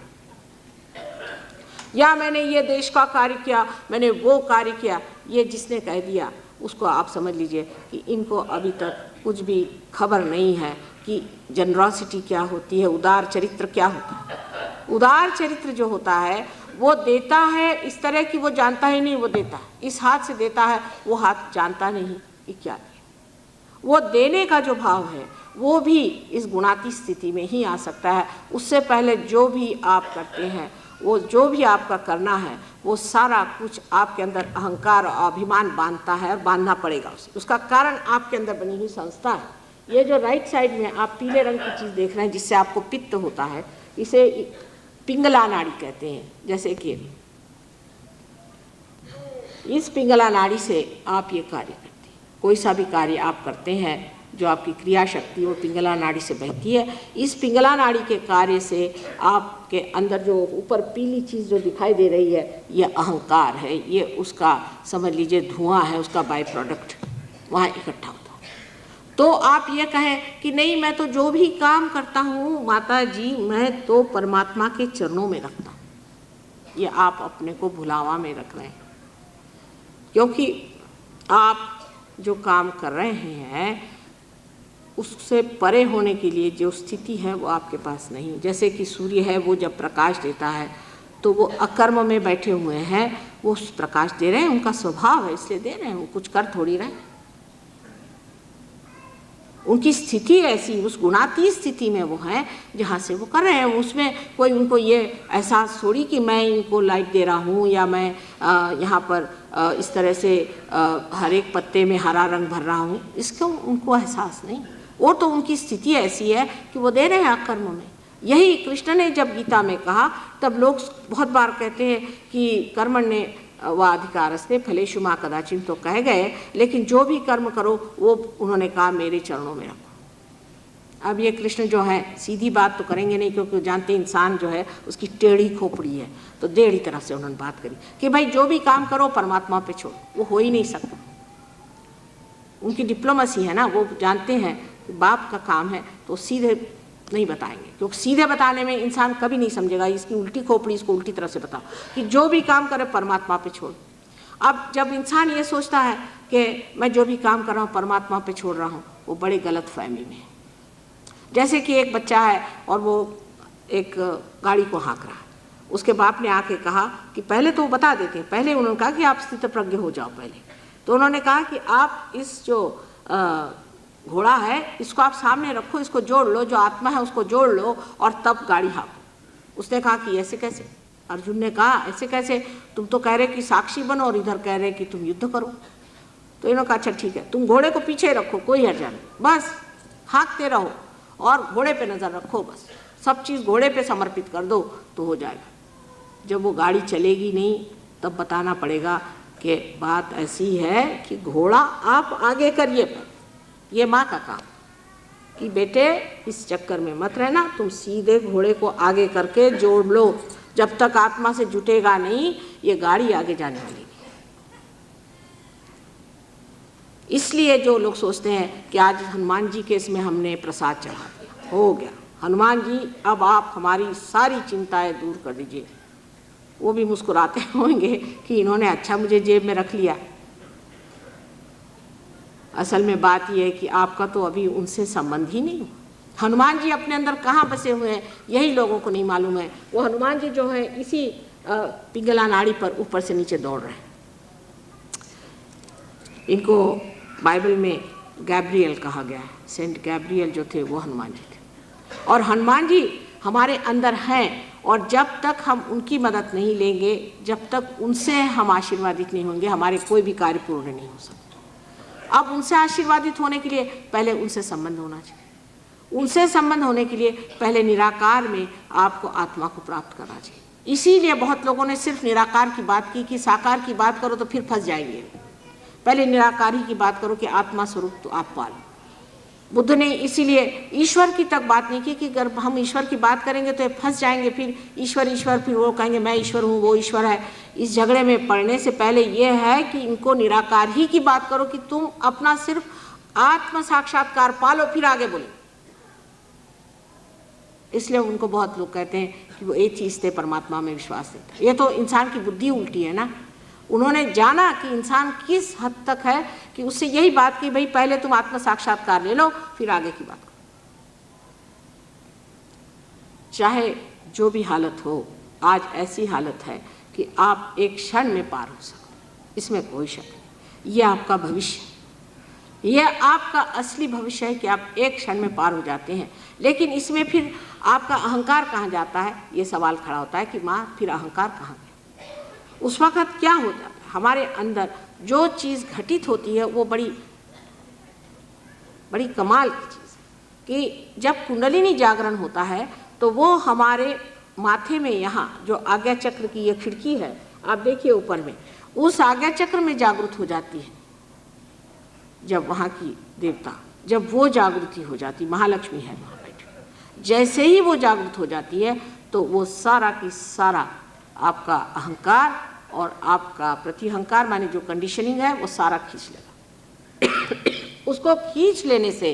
या मैंने ये देश का कार्य किया, मैंने वो कार्य किया, ये जिसने कह दिया उसको आप समझ लीजिए कि इनको अभी तक कुछ भी खबर नहीं है कि जनरॉसिटी क्या होती है, उदार चरित्र क्या होता है। उदार चरित्र जो होता है वो देता है इस तरह कि वो जानता ही नहीं वो देता है, इस हाथ से देता है वो हाथ जानता नहीं कि क्या है। वो देने का जो भाव है वो भी इस गुणातीत स्थिति में ही आ सकता है। उससे पहले जो भी आप करते हैं, वो जो भी आपका करना है, वो सारा कुछ आपके अंदर अहंकार और अभिमान बांधता है और बांधना पड़ेगा उसे। उसका कारण आपके अंदर बनी हुई संस्था है। ये जो राइट साइड में आप पीले रंग की चीज़ देख रहे हैं जिससे आपको पित्त होता है, इसे पिंगला नाड़ी कहते हैं। जैसे कि इस पिंगला नाड़ी से आप ये कार्य करते हैं। कोई सा भी कार्य आप करते हैं जो आपकी क्रिया शक्ति वो पिंगला नाड़ी से बहती है। इस पिंगला नाड़ी के कार्य से आपके अंदर जो ऊपर पीली चीज़ जो दिखाई दे रही है ये अहंकार है, ये उसका समझ लीजिए धुआं है, उसका बाय प्रोडक्ट वहाँ इकट्ठा होता है। तो आप ये कहें कि नहीं मैं तो जो भी काम करता हूँ माता जी मैं तो परमात्मा के चरणों में रखता हूँ, ये आप अपने को भुलावा में रख रहे हैं। क्योंकि आप जो काम कर रहे हैं उससे परे होने के लिए जो स्थिति है वो आपके पास नहीं। जैसे कि सूर्य है, वो जब प्रकाश देता है तो वो अकर्म में बैठे हुए हैं, वो प्रकाश दे रहे हैं, उनका स्वभाव है इसलिए दे रहे हैं, वो कुछ कर थोड़ी रहे। उनकी स्थिति ऐसी, उस गुणातीत स्थिति में वो हैं जहाँ से वो कर रहे हैं। उसमें कोई उनको ये एहसास थोड़ी कि मैं इनको लाइट दे रहा हूँ या मैं यहाँ पर इस तरह से हर एक पत्ते में हरा रंग भर रहा हूँ, इसका उनको एहसास नहीं। वो तो उनकी स्थिति ऐसी है कि वो दे रहे हैं अकर्म में। यही कृष्ण ने जब गीता में कहा तब लोग बहुत बार कहते हैं कि कर्मण्य व अधिकारस्ते फलेषु मा कदाचित् तो कह गए, लेकिन जो भी कर्म करो वो उन्होंने कहा मेरे चरणों में रखो। अब ये कृष्ण जो है सीधी बात तो करेंगे नहीं, क्योंकि जानते इंसान जो है उसकी टेढ़ी खोपड़ी है, तो टेढ़ी तरह से उन्होंने बात करी कि भाई जो भी काम करो परमात्मा पे छोड़ो, वो हो ही नहीं सकता। उनकी डिप्लोमेसी है ना, वो जानते हैं कि बाप का काम है तो सीधे नहीं बताएंगे, क्योंकि सीधे बताने में इंसान कभी नहीं समझेगा। इसकी उल्टी खोपड़ी इसको उल्टी तरह से बताओ कि जो भी काम करे परमात्मा पे छोड़। अब जब इंसान ये सोचता है कि मैं जो भी काम कर रहा हूँ परमात्मा पे छोड़ रहा हूँ, वो बड़े गलत फहमी में है। जैसे कि एक बच्चा है और वो एक गाड़ी को हाँक रहा है, उसके बाप ने आके कहा कि पहले तो वो बता देते हैं, पहले उन्होंने कहा कि आप स्थित प्रज्ञ हो जाओ पहले, तो उन्होंने कहा कि आप इस जो घोड़ा है इसको आप सामने रखो, इसको जोड़ लो, जो आत्मा है उसको जोड़ लो और तब गाड़ी हाँको। उसने कहा कि ऐसे कैसे? अर्जुन ने कहा ऐसे कैसे, तुम तो कह रहे कि साक्षी बनो और इधर कह रहे कि तुम युद्ध करो। तो इन्होंने कहा अच्छा ठीक है, तुम घोड़े को पीछे रखो, कोई हर्जा नहीं, बस हाँकते रहो और घोड़े पे नज़र रखो, बस सब चीज़ घोड़े पे समर्पित कर दो तो हो जाएगा। जब वो गाड़ी चलेगी नहीं तब बताना पड़ेगा कि बात ऐसी है कि घोड़ा आप आगे करिए, पर ये माँ का काम कि बेटे इस चक्कर में मत रहना, तुम सीधे घोड़े को आगे करके जोड़ लो। जब तक आत्मा से जुटेगा नहीं ये गाड़ी आगे जाने वाली नहीं। इसलिए जो लोग सोचते हैं कि आज हनुमान जी के इसमें हमने प्रसाद चढ़ा दिया, हो गया हनुमान जी अब आप हमारी सारी चिंताएं दूर कर दीजिए, वो भी मुस्कुराते होंगे कि इन्होंने अच्छा मुझे जेब में रख लिया। असल में बात यह है कि आपका तो अभी उनसे संबंध ही नहीं हुआ। हनुमान जी अपने अंदर कहाँ बसे हुए हैं यही लोगों को नहीं मालूम है। वो हनुमान जी जो है इसी पिंगला नाड़ी पर ऊपर से नीचे दौड़ रहे हैं। इनको बाइबल में गैब्रियल कहा गया है, सेंट गैब्रियल जो थे वो हनुमान जी थे। और हनुमान जी हमारे अंदर हैं और जब तक हम उनकी मदद नहीं लेंगे, जब तक उनसे हम आशीर्वादित नहीं होंगे, हमारे कोई भी कार्य पूर्ण नहीं हो सकते। अब उनसे आशीर्वादित होने के लिए पहले उनसे संबंध होना चाहिए। उनसे संबंध होने के लिए पहले निराकार में आपको आत्मा को प्राप्त करना चाहिए। इसीलिए बहुत लोगों ने सिर्फ निराकार की बात की कि साकार की बात करो तो फिर फंस जाएंगे। पहले निराकार ही की बात करो कि आत्मा स्वरूप तो आप पालो। बुद्ध ने इसीलिए ईश्वर की तक बात नहीं की कि अगर हम ईश्वर की बात करेंगे तो फंस जाएंगे, फिर ईश्वर ईश्वर, फिर वो कहेंगे मैं ईश्वर हूँ वो ईश्वर है। इस झगड़े में पड़ने से पहले ये है कि इनको निराकार ही की बात करो कि तुम अपना सिर्फ आत्म साक्षात्कार पालो, फिर आगे बोलो। इसलिए उनको बहुत लोग कहते हैं कि वो एथीस्ट थे, परमात्मा में विश्वास नहीं था। ये तो इंसान की बुद्धि उल्टी है ना। उन्होंने जाना कि इंसान किस हद तक है कि उससे यही बात की भाई पहले तुम आत्म साक्षात्कार ले लो फिर आगे की बात करो। चाहे जो भी हालत हो, आज ऐसी हालत है कि आप एक क्षण में पार हो सको, इसमें कोई शक नहीं। ये आपका भविष्य, यह आपका असली भविष्य है कि आप एक क्षण में पार हो जाते हैं। लेकिन इसमें फिर आपका अहंकार कहाँ जाता है, ये सवाल खड़ा होता है कि माँ फिर अहंकार कहाँ गया। उस वक़्त क्या हो जाता है, हमारे अंदर जो चीज़ घटित होती है वो बड़ी बड़ी कमाल की चीज़ है कि जब कुंडलिनी जागरण होता है तो वो हमारे माथे में यहाँ जो आज्ञा चक्र की ये खिड़की है, आप देखिए ऊपर में, उस आज्ञा चक्र में जागृत हो जाती है। जब वहाँ की देवता, जब वो जागृति हो जाती, महालक्ष्मी है वहाँ बैठी, जैसे ही वो जागृत हो जाती है तो वो सारा की सारा आपका अहंकार और आपका प्रतिहंकार माने जो कंडीशनिंग है वो सारा खींच लेगा। उसको खींच लेने से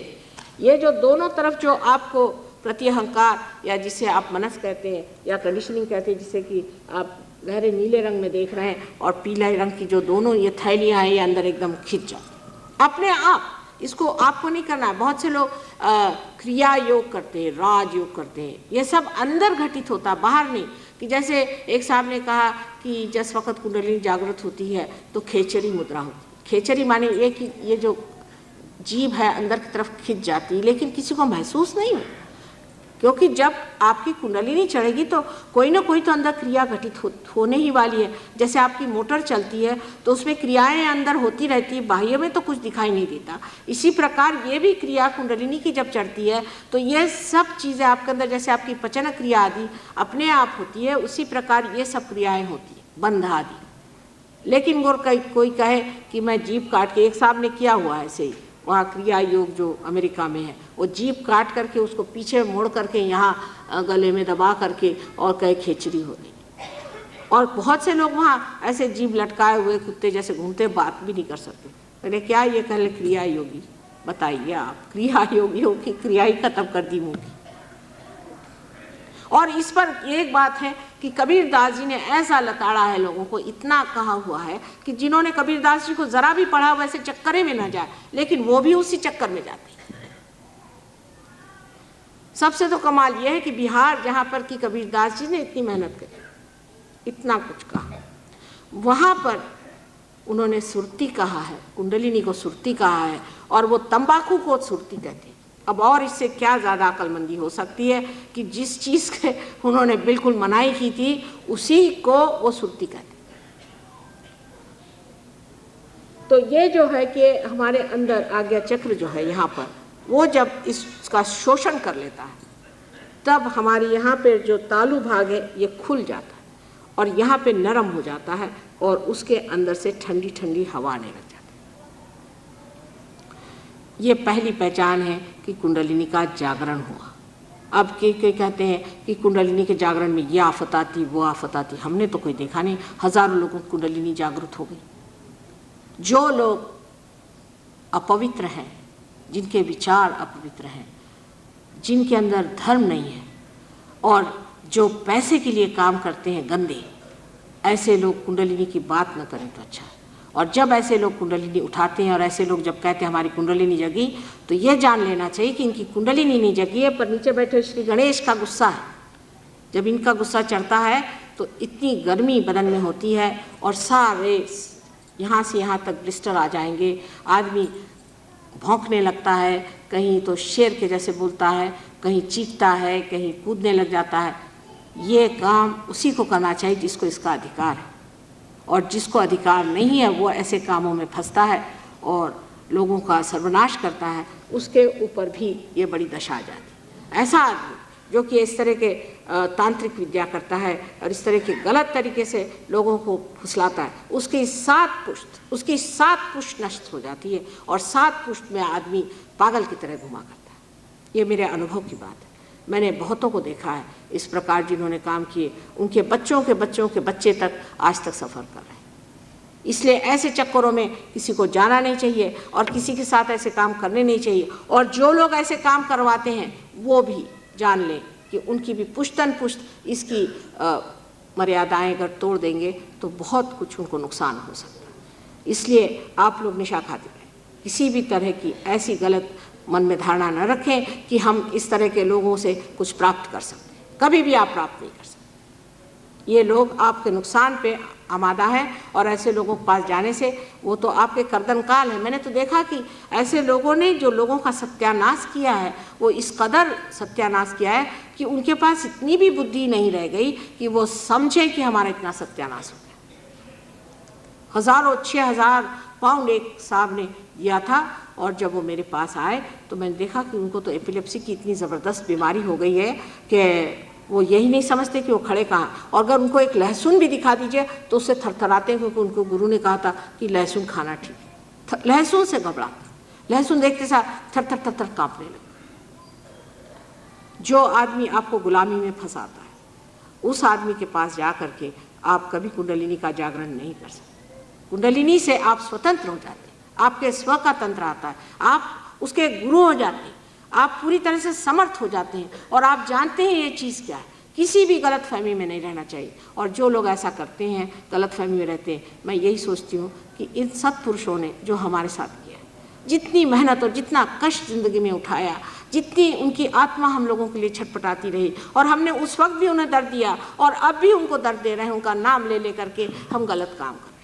ये जो दोनों तरफ जो आपको प्रतिहंकार या जिसे आप मनस कहते हैं या कंडीशनिंग कहते हैं, जिसे कि आप गहरे नीले रंग में देख रहे हैं, और पीले रंग की जो दोनों ये थैलियाँ हैं ये अंदर एकदम खिंच जाती अपने आप। इसको आपको नहीं करना है। बहुत से लोग क्रिया योग करते हैं, राज योग करते हैं, ये सब अंदर घटित होता है, बाहर नहीं। कि जैसे एक साहब ने कहा कि जिस वक्त कुंडलिनी जागृत होती है तो खेचरी मुद्रा होती। खेचरी माने ये कि ये जो जीभ है अंदर की तरफ खिंच जाती है, लेकिन किसी को महसूस नहीं हो, क्योंकि जब आपकी कुंडलिनी चढ़ेगी तो कोई ना कोई तो अंदर क्रिया घटित होने ही वाली है। जैसे आपकी मोटर चलती है तो उसमें क्रियाएं अंदर होती रहती है, बाह्य में तो कुछ दिखाई नहीं देता। इसी प्रकार ये भी क्रिया कुंडलिनी की जब चढ़ती है तो ये सब चीज़ें आपके अंदर, जैसे आपकी पचन क्रिया आदि अपने आप होती है, उसी प्रकार ये सब क्रियाएँ होती है, बंध आदि। लेकिन वो कोई कहे कि मैं जीभ काट के, एक साहब ने किया हुआ है ऐसे ही, वहाँ क्रिया योग जो अमेरिका में है, वो जीभ काट करके उसको पीछे मोड़ करके यहाँ गले में दबा करके और कहे खेचरी हो रही। और बहुत से लोग वहाँ ऐसे जीभ लटकाए हुए कुत्ते जैसे घूमते, बात भी नहीं कर सकते। मैंने क्या ये कह क्रिया योगी, बताइए आप, क्रिया योगियों की क्रिया ही खत्म कर दी मुँह की। और इस पर एक बात है कि कबीरदास जी ने ऐसा लताड़ा है लोगों को, इतना कहा हुआ है कि जिन्होंने कबीरदास जी को जरा भी पढ़ा वैसे चक्करे में ना जाए, लेकिन वो भी उसी चक्कर में जाते हैं। सबसे तो कमाल यह है कि बिहार जहाँ पर कि कबीरदास जी ने इतनी मेहनत करी, इतना कुछ कहा, वहाँ पर उन्होंने सुरती कहा है, कुंडलिनी को सुरती कहा है, और वो तंबाकू को सुरती कहते हैं। अब और इससे क्या ज़्यादा अक्लमंदी हो सकती है कि जिस चीज़ के उन्होंने बिल्कुल मनाही की थी उसी को वो सुरती कहते। तो ये जो है कि हमारे अंदर आज्ञा चक्र जो है यहाँ पर, वो जब इसका शोषण कर लेता है तब हमारी यहाँ पे जो तालु भाग है ये खुल जाता है और यहाँ पे नरम हो जाता है और उसके अंदर से ठंडी ठंडी हवा आने लग जाती है। ये पहली पहचान है कि कुंडलिनी का जागरण हुआ। अब के कहते हैं कि कुंडलिनी के जागरण में ये आफत आती, वो आफत आती। हमने तो कोई देखा नहीं, हजारों लोगों की कुंडलिनी जागृत हो गई। जो लोग अपवित्र हैं, जिनके विचार अपवित्र हैं, जिनके अंदर धर्म नहीं है और जो पैसे के लिए काम करते हैं गंदे, ऐसे लोग कुंडलिनी की बात न करें तो अच्छा है। और जब ऐसे लोग कुंडलिनी उठाते हैं और ऐसे लोग जब कहते हैं हमारी कुंडलिनी जगी, तो ये जान लेना चाहिए कि इनकी कुंडलिनी नहीं जगी है, पर नीचे बैठे श्री गणेश का गुस्सा है। जब इनका गुस्सा चढ़ता है तो इतनी गर्मी बदन में होती है और सारे यहाँ से यहाँ तक ब्लिस्टर आ जाएंगे, आदमी भौंकने लगता है, कहीं तो शेर के जैसे बोलता है, कहीं चीखता है, कहीं कूदने लग जाता है। ये काम उसी को करना चाहिए जिसको इसका अधिकार है, और जिसको अधिकार नहीं है वो ऐसे कामों में फंसता है और लोगों का सर्वनाश करता है, उसके ऊपर भी ये बड़ी दशा आ जाती है। ऐसा आदमी जो कि इस तरह के तांत्रिक विद्या करता है और इस तरह के गलत तरीके से लोगों को फुसलाता है, उसकी 7 पुष्ट नष्ट हो जाती है और 7 पुष्ट में आदमी पागल की तरह घुमा करता है। ये मेरे अनुभव की बात है। मैंने बहुतों को देखा है इस प्रकार जिन्होंने काम किए, उनके बच्चों के बच्चों के बच्चे तक आज तक सफ़र कर रहे हैं। इसलिए ऐसे चक्करों में किसी को जाना नहीं चाहिए और किसी के साथ ऐसे काम करने नहीं चाहिए। और जो लोग ऐसे काम करवाते हैं वो भी जान लें कि उनकी भी पुश्तन पुश्त इसकी मर्यादाएं अगर तोड़ देंगे तो बहुत कुछ उनको नुकसान हो सकता है। इसलिए आप लोग निशा खाते रहें, किसी भी तरह की ऐसी गलत मन में धारणा न रखें कि हम इस तरह के लोगों से कुछ प्राप्त कर सकते हैं। कभी भी आप प्राप्त नहीं कर सकते। ये लोग आपके नुकसान पे आमादा है और ऐसे लोगों के पास जाने से वो तो आपके कर्दन काल है। मैंने तो देखा कि ऐसे लोगों ने जो लोगों का सत्यानाश किया है वो इस कदर सत्यानाश किया है कि उनके पास इतनी भी बुद्धि नहीं रह गई कि वो समझे कि हमारा इतना सत्यानाश हो गया। 6,000 पाउंड एक साहब ने दिया था और जब वो मेरे पास आए तो मैंने देखा कि उनको तो एपिलेप्सी की इतनी ज़बरदस्त बीमारी हो गई है कि वो यही नहीं समझते कि वो खड़े कहाँ, और अगर उनको एक लहसुन भी दिखा दीजिए तो उससे थरथराते हैं, क्योंकि उनको गुरु ने कहा था कि लहसुन खाना ठीक है। लहसुन से घबराते, लहसुन देखते साथ थर थर थर थर कांपने लगे। जो आदमी आपको गुलामी में फंसाता है, उस आदमी के पास जा करके आप कभी कुंडलिनी का जागरण नहीं कर सकते। कुंडलिनी से आप स्वतंत्र हो जाते हैं, आपके स्व का तंत्र आता है, आप उसके गुरु हो जाते हैं, आप पूरी तरह से समर्थ हो जाते हैं, और आप जानते हैं ये चीज़ क्या है। किसी भी गलत फहमी में नहीं रहना चाहिए। और जो लोग ऐसा करते हैं, गलत फहमी में रहते हैं, मैं यही सोचती हूँ कि इन सत्पुरुषों ने जो हमारे साथ किया, जितनी मेहनत और जितना कष्ट जिंदगी में उठाया, जितनी उनकी आत्मा हम लोगों के लिए छटपटाती रही, और हमने उस वक्त भी उन्हें दर्द दिया और अब भी उनको दर्द दे रहे हैं, उनका नाम ले लेकर के हम गलत काम कर रहे हैं।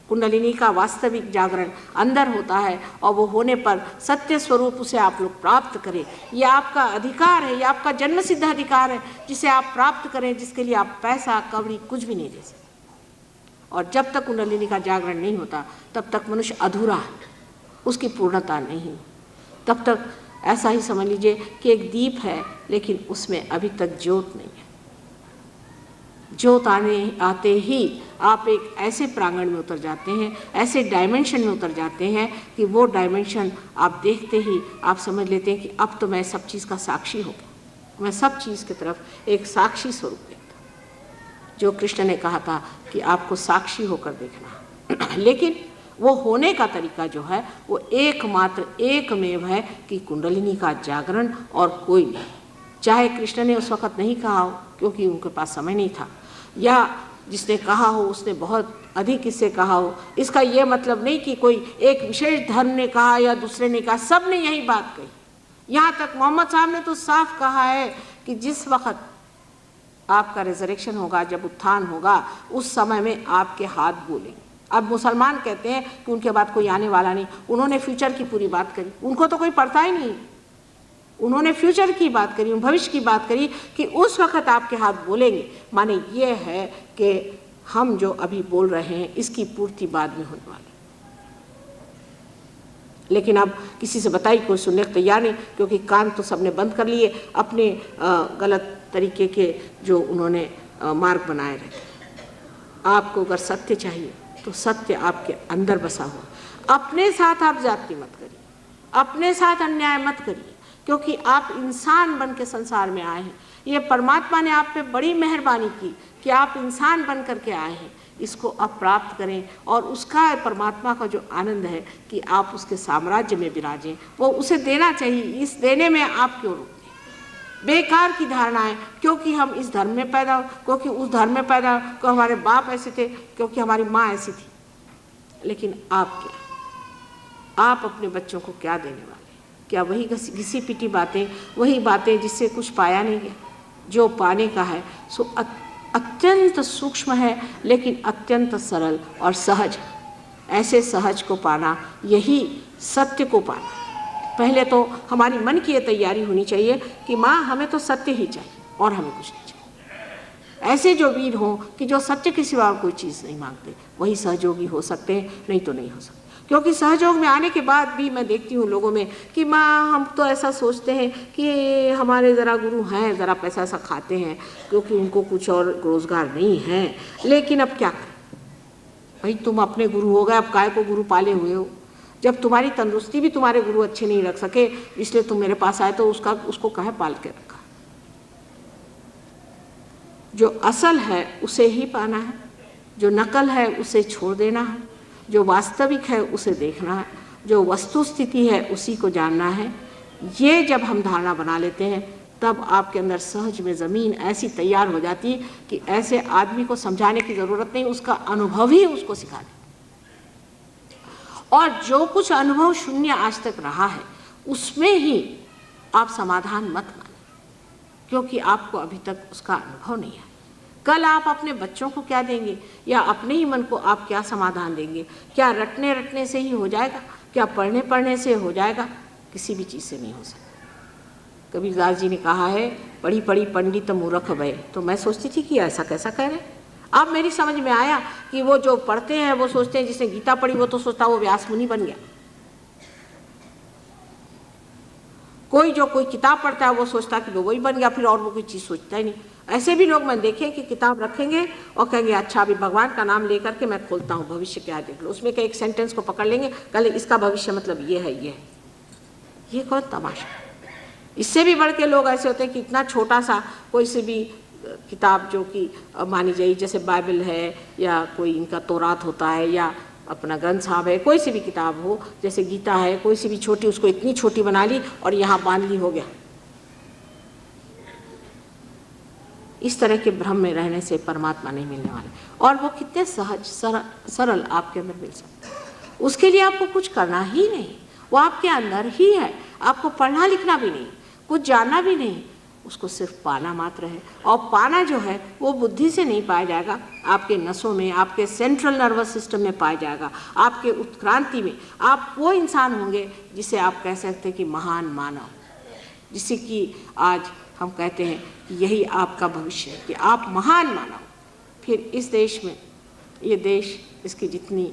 कुंडलिनी का वास्तविक जागरण अंदर होता है, और वो होने पर सत्य स्वरूप उसे आप लोग प्राप्त करें। ये आपका अधिकार है, ये आपका जन्मसिद्ध अधिकार है, जिसे आप प्राप्त करें, जिसके लिए आप पैसा कौड़ी कुछ भी नहीं दे सकते। और जब तक कुंडलिनी का जागरण नहीं होता तब तक मनुष्य अधूरा है, उसकी पूर्णता नहीं। तब तक ऐसा ही समझ लीजिए कि एक दीप है, लेकिन उसमें अभी तक ज्योत नहीं है। ज्योत आते ही आप एक ऐसे प्रांगण में उतर जाते हैं, ऐसे डायमेंशन में उतर जाते हैं कि वो डायमेंशन आप देखते ही आप समझ लेते हैं कि अब तो मैं सब चीज़ का साक्षी हो गया। मैं सब चीज़ की तरफ एक साक्षी स्वरूप देखता हूँ। जो कृष्ण ने कहा था कि आपको साक्षी होकर देखना लेकिन वो होने का तरीका जो है वो एकमात्र एकमेव है कि कुंडलिनी का जागरण, और कोई नहीं। चाहे कृष्ण ने उस वक़्त नहीं कहा हो क्योंकि उनके पास समय नहीं था, या जिसने कहा हो उसने बहुत अधिक इससे कहा हो, इसका ये मतलब नहीं कि कोई एक विशेष धर्म ने कहा या दूसरे ने कहा, सब ने यही बात कही। यहाँ तक मोहम्मद साहब ने तो साफ कहा है कि जिस वक़्त आपका रिजरेक्शन होगा, जब उत्थान होगा, उस समय में आपके हाथ बोलेंगे। अब मुसलमान कहते हैं कि उनके बाद कोई आने वाला नहीं, उन्होंने फ्यूचर की पूरी बात करी, उनको तो कोई पढ़ता ही नहीं। उन्होंने फ्यूचर की बात करी, भविष्य की बात करी कि उस वक्त आपके हाथ बोलेंगे। माने ये है कि हम जो अभी बोल रहे हैं इसकी पूर्ति बाद में होने वाली। लेकिन अब किसी से बताई कोई सुनने को तैयार नहीं, क्योंकि कान तो सबने बंद कर लिए, अपने गलत तरीके के जो उन्होंने मार्ग बनाए रहे। आपको अगर सत्य चाहिए तो सत्य आपके अंदर बसा हुआ। अपने साथ आप जाति मत करिए, अपने साथ अन्याय मत करिए, क्योंकि आप इंसान बन के संसार में आए हैं। ये परमात्मा ने आप पे बड़ी मेहरबानी की कि आप इंसान बन करके आए हैं। इसको आप प्राप्त करें, और उसका परमात्मा का जो आनंद है कि आप उसके साम्राज्य में विराजें, वो उसे देना चाहिए। इस देने में आप क्यों रुकते? बेकार की धारणाएं, क्योंकि हम इस धर्म में पैदा, क्योंकि उस धर्म में पैदा, क्योंकि हमारे बाप ऐसे थे, क्योंकि हमारी माँ ऐसी थी। लेकिन आप क्या, आप अपने बच्चों को क्या देने वाले? क्या वही घिसी पिटी बातें, वही बातें जिससे कुछ पाया नहीं गया? जो पाने का है सो अत्यंत सूक्ष्म है, लेकिन अत्यंत सरल और सहज। ऐसे सहज को पाना, यही सत्य को पाना। पहले तो हमारी मन की ये तैयारी होनी चाहिए कि माँ हमें तो सत्य ही चाहिए और हमें कुछ नहीं चाहिए। ऐसे जो वीर हों कि जो सत्य के सिवा कोई चीज़ नहीं मांगते, वही सहयोगी हो सकते हैं, नहीं तो नहीं हो सकते। क्योंकि सहयोग में आने के बाद भी मैं देखती हूँ लोगों में कि माँ हम तो ऐसा सोचते हैं कि हमारे ज़रा गुरु हैं, ज़रा पैसा ऐसा खाते हैं, क्योंकि उनको कुछ और रोज़गार नहीं है। लेकिन अब क्या करें भाई, तुम अपने गुरु हो गए, अब काय को गुरु पाले हुए हो? जब तुम्हारी तंदुरुस्ती भी तुम्हारे गुरु अच्छे नहीं रख सके, इसलिए तुम मेरे पास आए, तो उसको कहे पाल के रखा। जो असल है उसे ही पाना है, जो नकल है उसे छोड़ देना है, जो वास्तविक है उसे देखना है, जो वस्तु स्थिति है उसी को जानना है। ये जब हम धारणा बना लेते हैं तब आपके अंदर सहज में ज़मीन ऐसी तैयार हो जाती है कि ऐसे आदमी को समझाने की ज़रूरत नहीं, उसका अनुभव ही उसको सिखा दे। और जो कुछ अनुभव शून्य आज तक रहा है उसमें ही आप समाधान मत माने, क्योंकि आपको अभी तक उसका अनुभव नहीं है। कल आप अपने बच्चों को क्या देंगे, या अपने ही मन को आप क्या समाधान देंगे? क्या रटने रटने से ही हो जाएगा? क्या पढ़ने पढ़ने से हो जाएगा? किसी भी चीज़ से नहीं हो सकता। कबीरदास जी ने कहा है, पढ़ी पढ़ी पंडित मूर्ख भय। तो मैं सोचती थी कि ऐसा कैसा कह रहे हैं। अब मेरी समझ में आया कि वो जो पढ़ते हैं वो सोचते हैं, जिसने गीता पढ़ी वो तो सोचता वो व्यास मुनि बन गया। कोई किताब पढ़ता है वो सोचता है कि वो वही बन गया, फिर और वो कोई चीज़ सोचता ही नहीं। ऐसे भी लोग मैंने देखे कि किताब रखेंगे और कहेंगे अच्छा अभी भगवान का नाम लेकर के मैं खोलता हूँ भविष्य क्या देख लो, उसमें के एक सेंटेंस को पकड़ लेंगे, कल इसका भविष्य मतलब ये है, ये कौन तमाशा। इससे भी बढ़ के लोग ऐसे होते हैं कि इतना छोटा सा कोई से भी किताब जो कि मानी जाए, जैसे बाइबल है या कोई इनका तौरात होता है या अपना ग्रंथ साहब है, कोई सी भी किताब हो, जैसे गीता है, कोई सी भी छोटी, उसको इतनी छोटी बना ली और यहाँ बांध ली, हो गया। इस तरह के भ्रम में रहने से परमात्मा नहीं मिलने वाले, और वो कितने सहज सरल आपके अंदर मिल सकते हैं। उसके लिए आपको कुछ करना ही नहीं, वो आपके अंदर ही है। आपको पढ़ना लिखना भी नहीं, कुछ जानना भी नहीं, उसको सिर्फ पाना मात्र है। और पाना जो है वो बुद्धि से नहीं पाया जाएगा, आपके नसों में, आपके सेंट्रल नर्वस सिस्टम में पाया जाएगा, आपके उत्क्रांति में। आप वो इंसान होंगे जिसे आप कह सकते हैं कि महान मानव, जिसे कि आज हम कहते हैं कि यही आपका भविष्य है, कि आप महान मानव। फिर इस देश में, ये देश, इसकी जितनी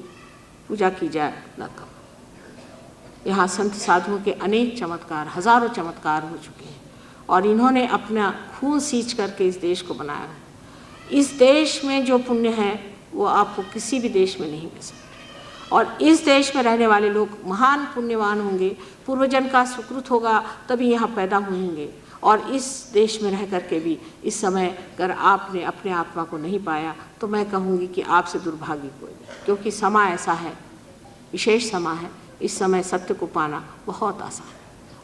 पूजा की जाए न कम। यहाँ संत साधुओं के अनेक चमत्कार, हजारों चमत्कार हो चुके हैं, और इन्होंने अपना खून सींच करके इस देश को बनाया है। इस देश में जो पुण्य है वो आपको किसी भी देश में नहीं मिल सकता। और इस देश में रहने वाले लोग महान पुण्यवान होंगे, पूर्वजन का सुकृत होगा तभी यहाँ पैदा होंगे। और इस देश में रह करके भी इस समय अगर आपने अपने आत्मा को नहीं पाया तो मैं कहूँगी कि आपसे दुर्भाग्य कोई नहीं, क्योंकि समय ऐसा है, विशेष समय है। इस समय सत्य को पाना बहुत आसान है,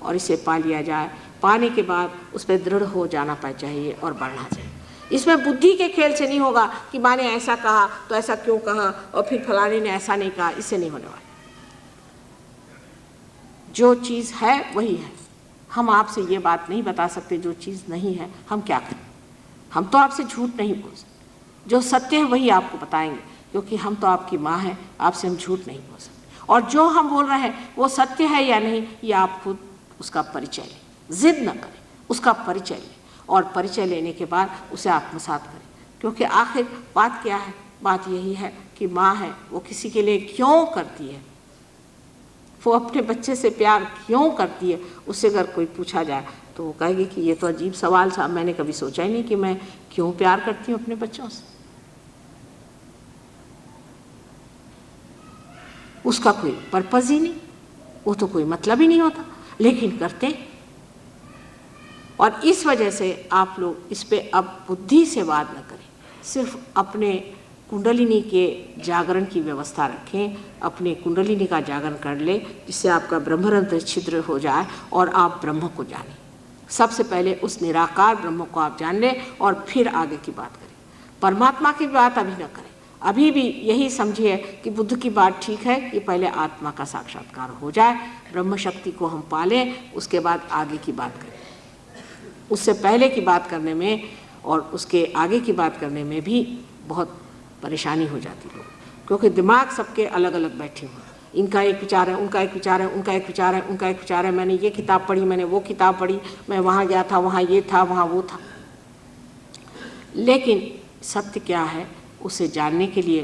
और इसे पा लिया जाए। पाने के बाद उस पर दृढ़ हो जाना चाहिए और बढ़ना चाहिए। इसमें बुद्धि के खेल से नहीं होगा कि माँ ने ऐसा कहा तो ऐसा क्यों कहा और फिर फलाने ने ऐसा नहीं कहा, इससे नहीं होने वाला। जो चीज़ है वही है। हम आपसे ये बात नहीं बता सकते जो चीज़ नहीं है हम क्या करें। हम तो आपसे झूठ नहीं बोल सकते, जो सत्य है वही आपको बताएंगे, क्योंकि हम तो आपकी माँ हैं, आपसे हम झूठ नहीं बोल सकते। और जो हम बोल रहे हैं वो सत्य है या नहीं, ये आप खुद उसका परिचय लें। जिद न करें, उसका परिचय लें, और परिचय लेने के बाद उसे आत्मसात करें। क्योंकि आखिर बात क्या है? बात यही है कि माँ है, वो किसी के लिए क्यों करती है, वो अपने बच्चे से प्यार क्यों करती है। उससे अगर कोई पूछा जाए तो वो कहेगी कि ये तो अजीब सवाल साहब, मैंने कभी सोचा ही नहीं कि मैं क्यों प्यार करती हूँ अपने बच्चों से। उसका कोई पर्पज़ ही नहीं, वो तो कोई मतलब ही नहीं होता, लेकिन करते। और इस वजह से आप लोग इस पे अब बुद्धि से वाद न करें, सिर्फ अपने कुंडलिनी के जागरण की व्यवस्था रखें। अपने कुंडलिनी का जागरण कर ले, जिससे आपका ब्रह्मरंध्र छिद्र हो जाए और आप ब्रह्म को जानें। सबसे पहले उस निराकार ब्रह्म को आप जान लें और फिर आगे की बात करें। परमात्मा की बात अभी न करें। अभी भी यही समझिए कि बुद्ध की बात ठीक है कि पहले आत्मा का साक्षात्कार हो जाए, ब्रह्म शक्ति को हम पालें, उसके बाद आगे की बात करें। उससे पहले की बात करने में और उसके आगे की बात करने में भी बहुत परेशानी हो जाती है, क्योंकि दिमाग सबके अलग अलग बैठे हुए हैं। इनका एक विचार है, उनका एक विचार है, उनका एक विचार है, उनका एक विचार है। मैंने ये किताब पढ़ी, मैंने वो किताब पढ़ी, मैं वहाँ गया था, वहाँ ये था, वहाँ वो था। लेकिन सत्य क्या है, उसे जानने के लिए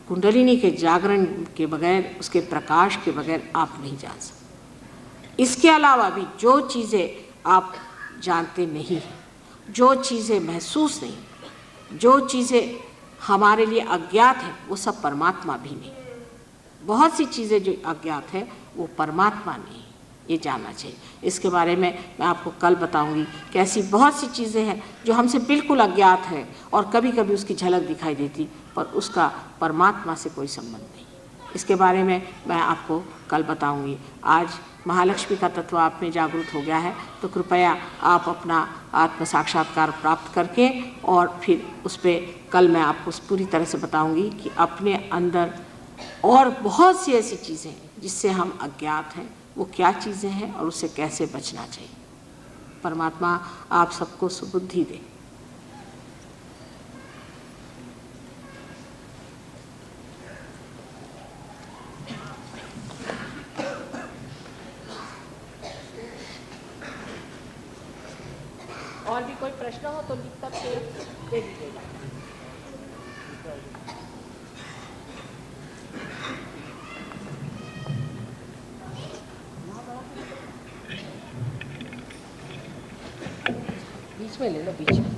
कुंडलिनी के जागरण के बगैर, उसके प्रकाश के बगैर आप नहीं जान सकते। इसके अलावा भी जो चीज़ें आप जानते नहीं हैं, जो चीज़ें महसूस नहीं, जो चीज़ें हमारे लिए अज्ञात है, वो सब परमात्मा भी नहीं। बहुत सी चीज़ें जो अज्ञात है वो परमात्मा नहीं, ये जानना चाहिए। इसके बारे में मैं आपको कल बताऊंगी कि ऐसी बहुत सी चीज़ें हैं जो हमसे बिल्कुल अज्ञात है और कभी कभी उसकी झलक दिखाई देती, पर उसका परमात्मा से कोई संबंध नहीं। इसके बारे में मैं आपको कल बताऊंगी। आज महालक्ष्मी का तत्व आप में जागृत हो गया है, तो कृपया आप अपना आत्म साक्षात्कार प्राप्त करके और फिर उस पर कल मैं आपको पूरी तरह से बताऊंगी कि अपने अंदर और बहुत सी ऐसी चीज़ें जिससे हम अज्ञात हैं, वो क्या चीज़ें हैं और उससे कैसे बचना चाहिए। परमात्मा आप सबको सुबुद्धि दे। और भी कोई प्रश्न हो तो लिख कर दे दीजिएगा। इसमें ले लो बीच में।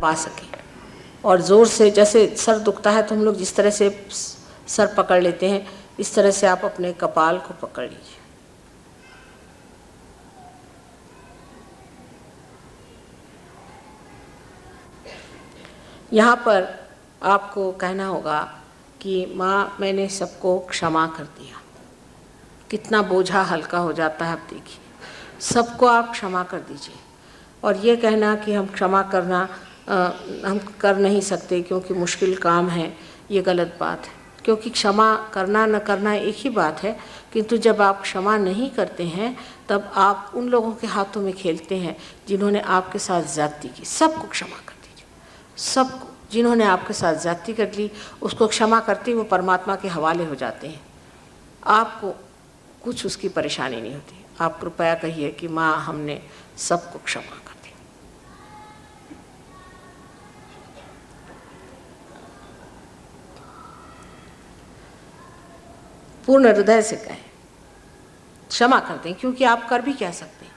पा सकें। और ज़ोर से, जैसे सर दुखता है तो हम लोग जिस तरह से सर पकड़ लेते हैं, इस तरह से आप अपने कपाल को पकड़ लीजिए। यहाँ पर आपको कहना होगा कि माँ, मैंने सबको क्षमा कर दिया। कितना बोझा हल्का हो जाता है। आप देखिए, सबको आप क्षमा कर दीजिए। और ये कहना कि हम क्षमा करना हम कर नहीं सकते क्योंकि मुश्किल काम है, ये गलत बात है। क्योंकि क्षमा करना न करना एक ही बात है, किंतु जब आप क्षमा नहीं करते हैं तब आप उन लोगों के हाथों में खेलते हैं जिन्होंने आपके साथ ज़्यादती की। सबको क्षमा कर दीजिए। सबको, जिन्होंने आपके साथ ज़्यादती कर ली, उसको क्षमा करते वो परमात्मा के हवाले हो जाते हैं। आपको कुछ उसकी परेशानी नहीं होती। आप कृपया कहिए कि माँ, हमने सबको क्षमा कर दिया। पूर्ण हृदय से कहें, क्षमा कर दें, क्योंकि आप कर भी क्या सकते हैं।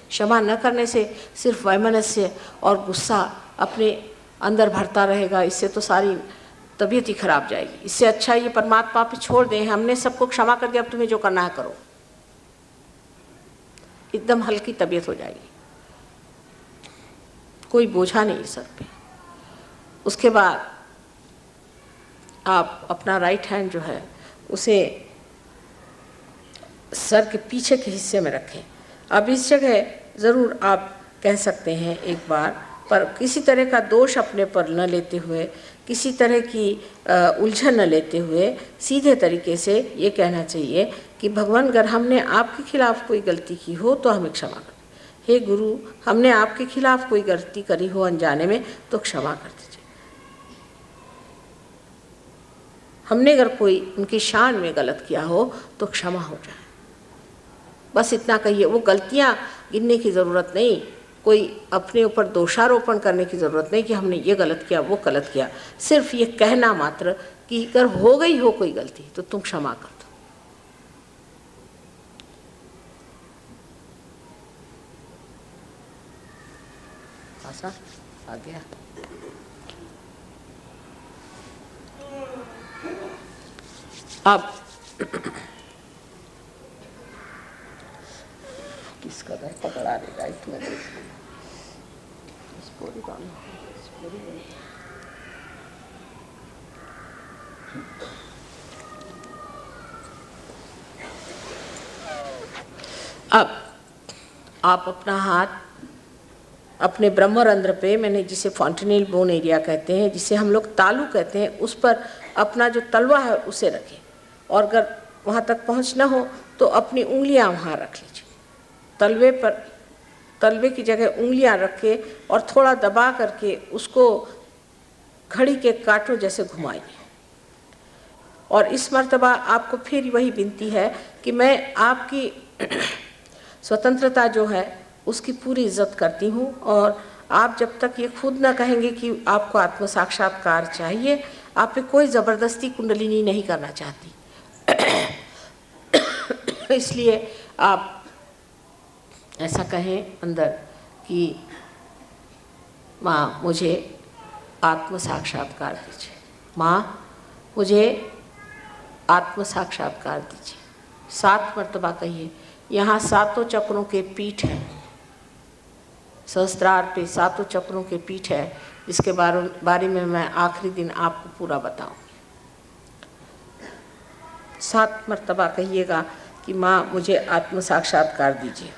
क्षमा न करने से सिर्फ वैमनस्य और गुस्सा अपने अंदर भरता रहेगा। इससे तो सारी तबीयत ही खराब जाएगी। इससे अच्छा ये परमात्मा पे छोड़ दें, हमने सबको क्षमा कर दिया, अब तुम्हें जो करना है करो। एकदम हल्की तबीयत हो जाएगी, कोई बोझा नहीं सर पे। उसके बाद आप अपना राइट हैंड जो है उसे सर के पीछे के हिस्से में रखें। अब इस जगह ज़रूर आप कह सकते हैं एक बार, पर किसी तरह का दोष अपने पर न लेते हुए, किसी तरह की उलझन न लेते हुए, सीधे तरीके से ये कहना चाहिए कि भगवान, अगर हमने आपके खिलाफ कोई गलती की हो तो हमें क्षमा कर। हे गुरु, हमने आपके खिलाफ कोई गलती करी हो अनजाने में तो क्षमा कर दीजिए। हमने अगर कोई उनकी शान में गलत किया हो तो क्षमा हो जाए। बस इतना कहिए। वो गलतियाँ गिनने की ज़रूरत नहीं, कोई अपने ऊपर दोषारोपण करने की ज़रूरत नहीं कि हमने ये गलत किया, वो गलत किया। सिर्फ ये कहना मात्र कि अगर हो गई हो कोई गलती तो तुम क्षमा कर दो। आशा आ गया। अब किसका घर पकड़ा देगा इतना देर? अब आप अपना हाथ अपने ब्रह्मरंध्र पे, मैंने जिसे फॉन्टेनेल बोन एरिया कहते हैं, जिसे हम लोग तालू कहते हैं, उस पर अपना जो तलवा है उसे रखें। और अगर वहाँ तक पहुँच ना हो तो अपनी उंगलियाँ वहाँ रख लीजिए। तलवे पर, तलवे की जगह उंगलियाँ रख के और थोड़ा दबा करके उसको घड़ी के कांटों जैसे घुमाइए। और इस मर्तबा आपको फिर वही विनती है कि मैं आपकी स्वतंत्रता जो है उसकी पूरी इज्जत करती हूँ, और आप जब तक ये खुद ना कहेंगे कि आपको आत्म साक्षात्कार चाहिए, आप पे कोई ज़बरदस्ती कुंडलिनी नहीं करना चाहती। इसलिए आप ऐसा कहें अंदर कि माँ, मुझे आत्म साक्षात्कार दीजिए। माँ, मुझे आत्म साक्षात्कार दीजिए। 7 मर्तबा कहिए। यहाँ 7 चक्रों के पीठ है, सहस्त्रार पे 7 चक्रों के पीठ है, जिसके बारे में मैं आखिरी दिन आपको पूरा बताऊंगी। 7 मर्तबा कहिएगा कि माँ, मुझे आत्म साक्षात्कार दीजिए।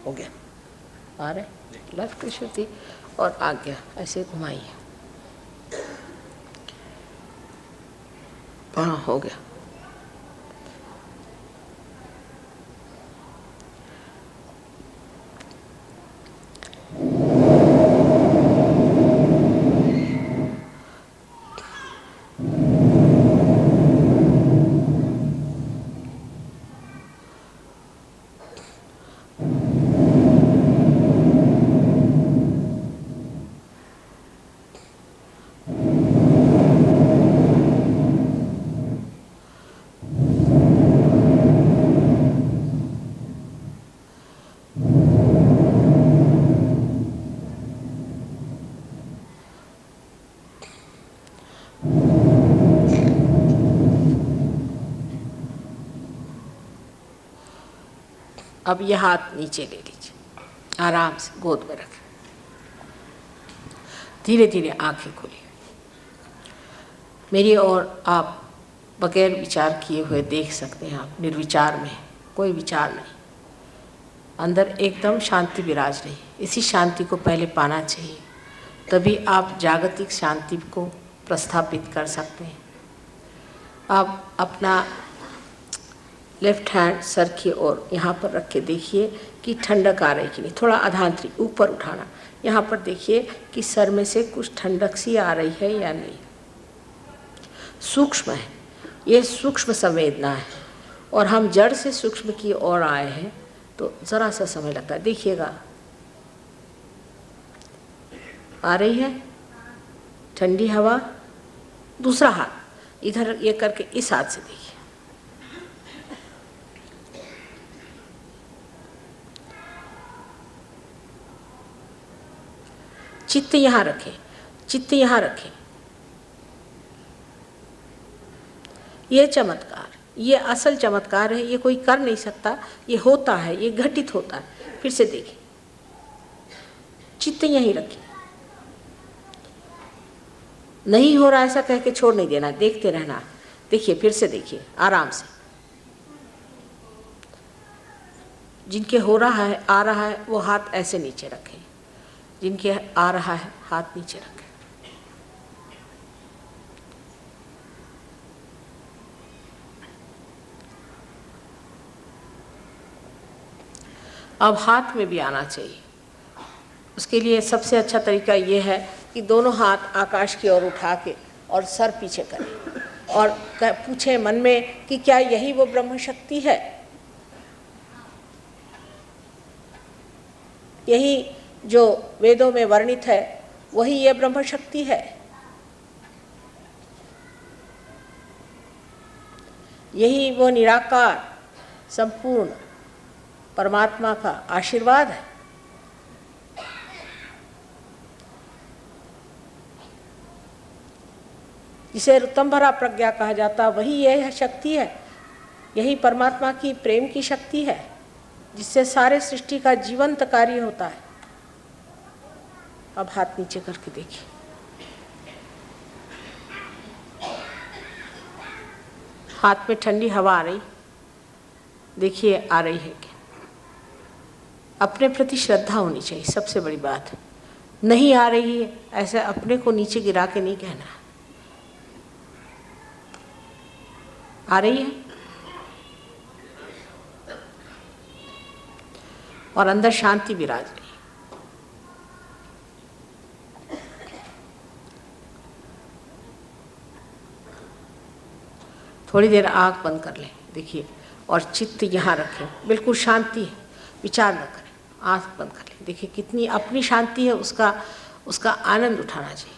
हो गया? आ रहे? लेफ्ट की श्रुति और आज्ञा ऐसे घुमाइए। हाँ, हो गया। अब यह हाथ नीचे ले लीजिए, आराम से गोद में रखें। धीरे धीरे आंखें खोलिए। मेरी ओर आप बगैर विचार किए हुए देख सकते हैं। आप निर्विचार में, कोई विचार नहीं, अंदर एकदम शांति विराज रही। इसी शांति को पहले पाना चाहिए, तभी आप जागतिक शांति को प्रस्थापित कर सकते हैं। आप अपना लेफ्ट हैंड सर की ओर यहाँ पर रख के देखिए कि ठंडक आ रही कि नहीं। थोड़ा अधांतरी ऊपर उठाना, यहाँ पर देखिए कि सर में से कुछ ठंडक सी आ रही है या नहीं। सूक्ष्म है, ये सूक्ष्म संवेदना है, और हम जड़ से सूक्ष्म की ओर आए हैं तो ज़रा सा समय लगता है। देखिएगा, आ रही है ठंडी हवा। दूसरा हाथ इधर ये करके इस हाथ से देखिए, चित्त यहाँ रखें, चित्त यहाँ रखें। ये चमत्कार, ये असल चमत्कार है, ये कोई कर नहीं सकता, ये होता है, ये घटित होता है। फिर से देखिए, चित्त यहीं रखें। नहीं हो रहा ऐसा कह के छोड़ नहीं देना, देखते रहना। देखिए, फिर से देखिए, आराम से। जिनके हो रहा है, आ रहा है, वो हाथ ऐसे नीचे रखें। जिनके आ रहा है, हाथ नीचे रखें। अब हाथ में भी आना चाहिए। उसके लिए सबसे अच्छा तरीका ये है कि दोनों हाथ आकाश की ओर उठा के और सर पीछे करें और पूछें मन में कि क्या यही वो ब्रह्म शक्ति है, यही जो वेदों में वर्णित है, वही ये ब्रह्म शक्ति है, यही वो निराकार संपूर्ण परमात्मा का आशीर्वाद है। जिसे ऋतंभरा प्रज्ञा कहा जाता, वही यह शक्ति है, यही परमात्मा की प्रेम की शक्ति है, जिससे सारे सृष्टि का जीवंत कार्य होता है। अब हाथ नीचे करके देखिए, हाथ में ठंडी हवा आ रही, देखिए आ रही है क्या। अपने प्रति श्रद्धा होनी चाहिए, सबसे बड़ी बात। नहीं आ रही है ऐसे अपने को नीचे गिरा के नहीं कहना। आ रही है और अंदर शांति विराज रही। थोड़ी देर आँख बंद कर लें, देखिए, और चित्त यहाँ रखें, बिल्कुल शांति है, विचार न करें, आँख बंद कर लें। देखिए कितनी अपनी शांति है, उसका आनंद उठाना चाहिए।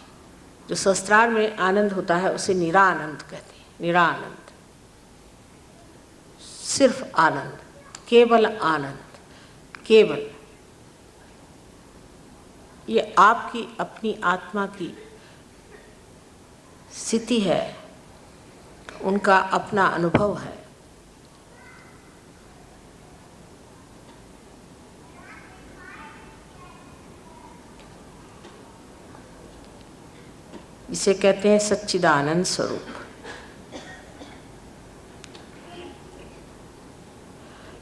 जो सहस्त्रार में आनंद होता है उसे निरानंद कहते हैं। निरानंद, सिर्फ आनंद, केवल आनंद, केवल। ये आपकी अपनी आत्मा की स्थिति है, उनका अपना अनुभव है। इसे कहते हैं सच्चिदानंद स्वरूप।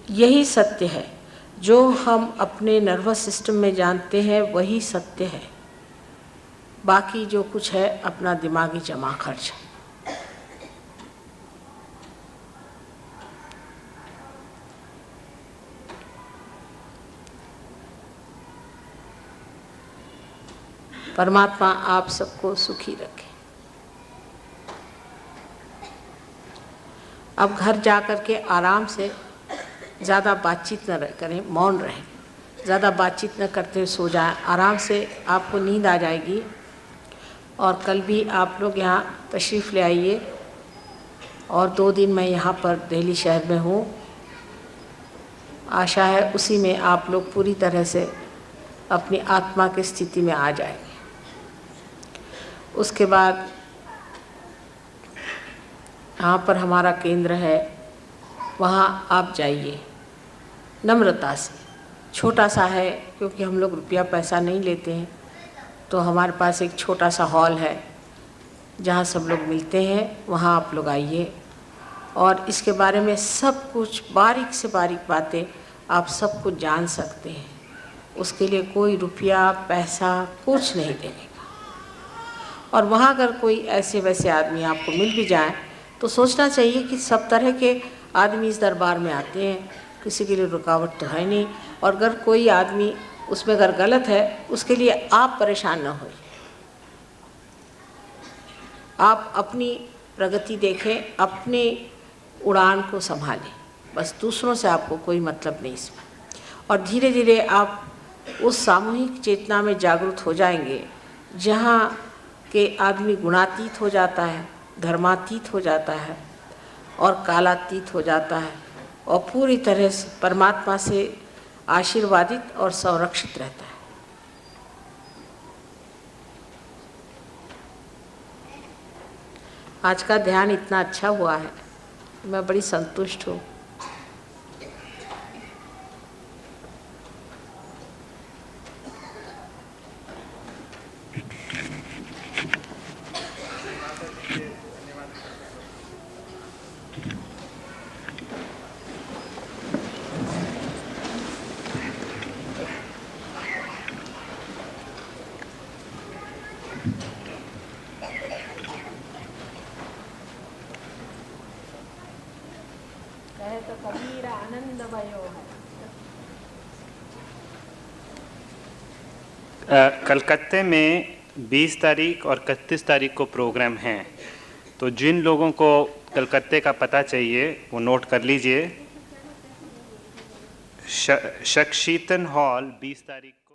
यही सत्य है, जो हम अपने नर्वस सिस्टम में जानते हैं वही सत्य है। बाकी जो कुछ है अपना दिमागी जमा खर्च है। परमात्मा आप सबको सुखी रखे। अब घर जा कर के आराम से, ज़्यादा बातचीत न करें, मौन रहें, ज़्यादा बातचीत न करते हुए सो जाएं। आराम से आपको नींद आ जाएगी। और कल भी आप लोग यहाँ तशरीफ़ ले आइए। और 2 दिन मैं यहाँ पर दिल्ली शहर में हूँ। आशा है उसी में आप लोग पूरी तरह से अपनी आत्मा की स्थिति में आ जाएंगे। उसके बाद यहाँ पर हमारा केंद्र है, वहाँ आप जाइए। नम्रता से। छोटा सा है क्योंकि हम लोग रुपया पैसा नहीं लेते हैं, तो हमारे पास एक छोटा सा हॉल है जहाँ सब लोग मिलते हैं, वहाँ आप लोग आइए और इसके बारे में सब कुछ बारीक से बारीक बातें आप सब कुछ जान सकते हैं। उसके लिए कोई रुपया पैसा कुछ नहीं देने का। और वहाँ अगर कोई ऐसे वैसे आदमी आपको मिल भी जाए तो सोचना चाहिए कि सब तरह के आदमी इस दरबार में आते हैं, किसी के लिए रुकावट तो है नहीं। और अगर कोई आदमी उसमें अगर गलत है उसके लिए आप परेशान न होइए, आप अपनी प्रगति देखें, अपनी उड़ान को संभालें, बस दूसरों से आपको कोई मतलब नहीं इसमें। और धीरे धीरे आप उस सामूहिक चेतना में जागरूक हो जाएंगे जहाँ के आदमी गुणातीत हो जाता है, धर्मातीत हो जाता है और कालातीत हो जाता है और पूरी तरह से परमात्मा से आशीर्वादित और संरक्षित रहता है। आज का ध्यान इतना अच्छा हुआ है, मैं बड़ी संतुष्ट हूँ। तो कबीर आनंद भयो है। कलकत्ते में 20 तारीख और 31 तारीख को प्रोग्राम हैं, तो जिन लोगों को कलकत्ते का पता चाहिए वो नोट कर लीजिए। शक्शीतन हॉल 20 तारीख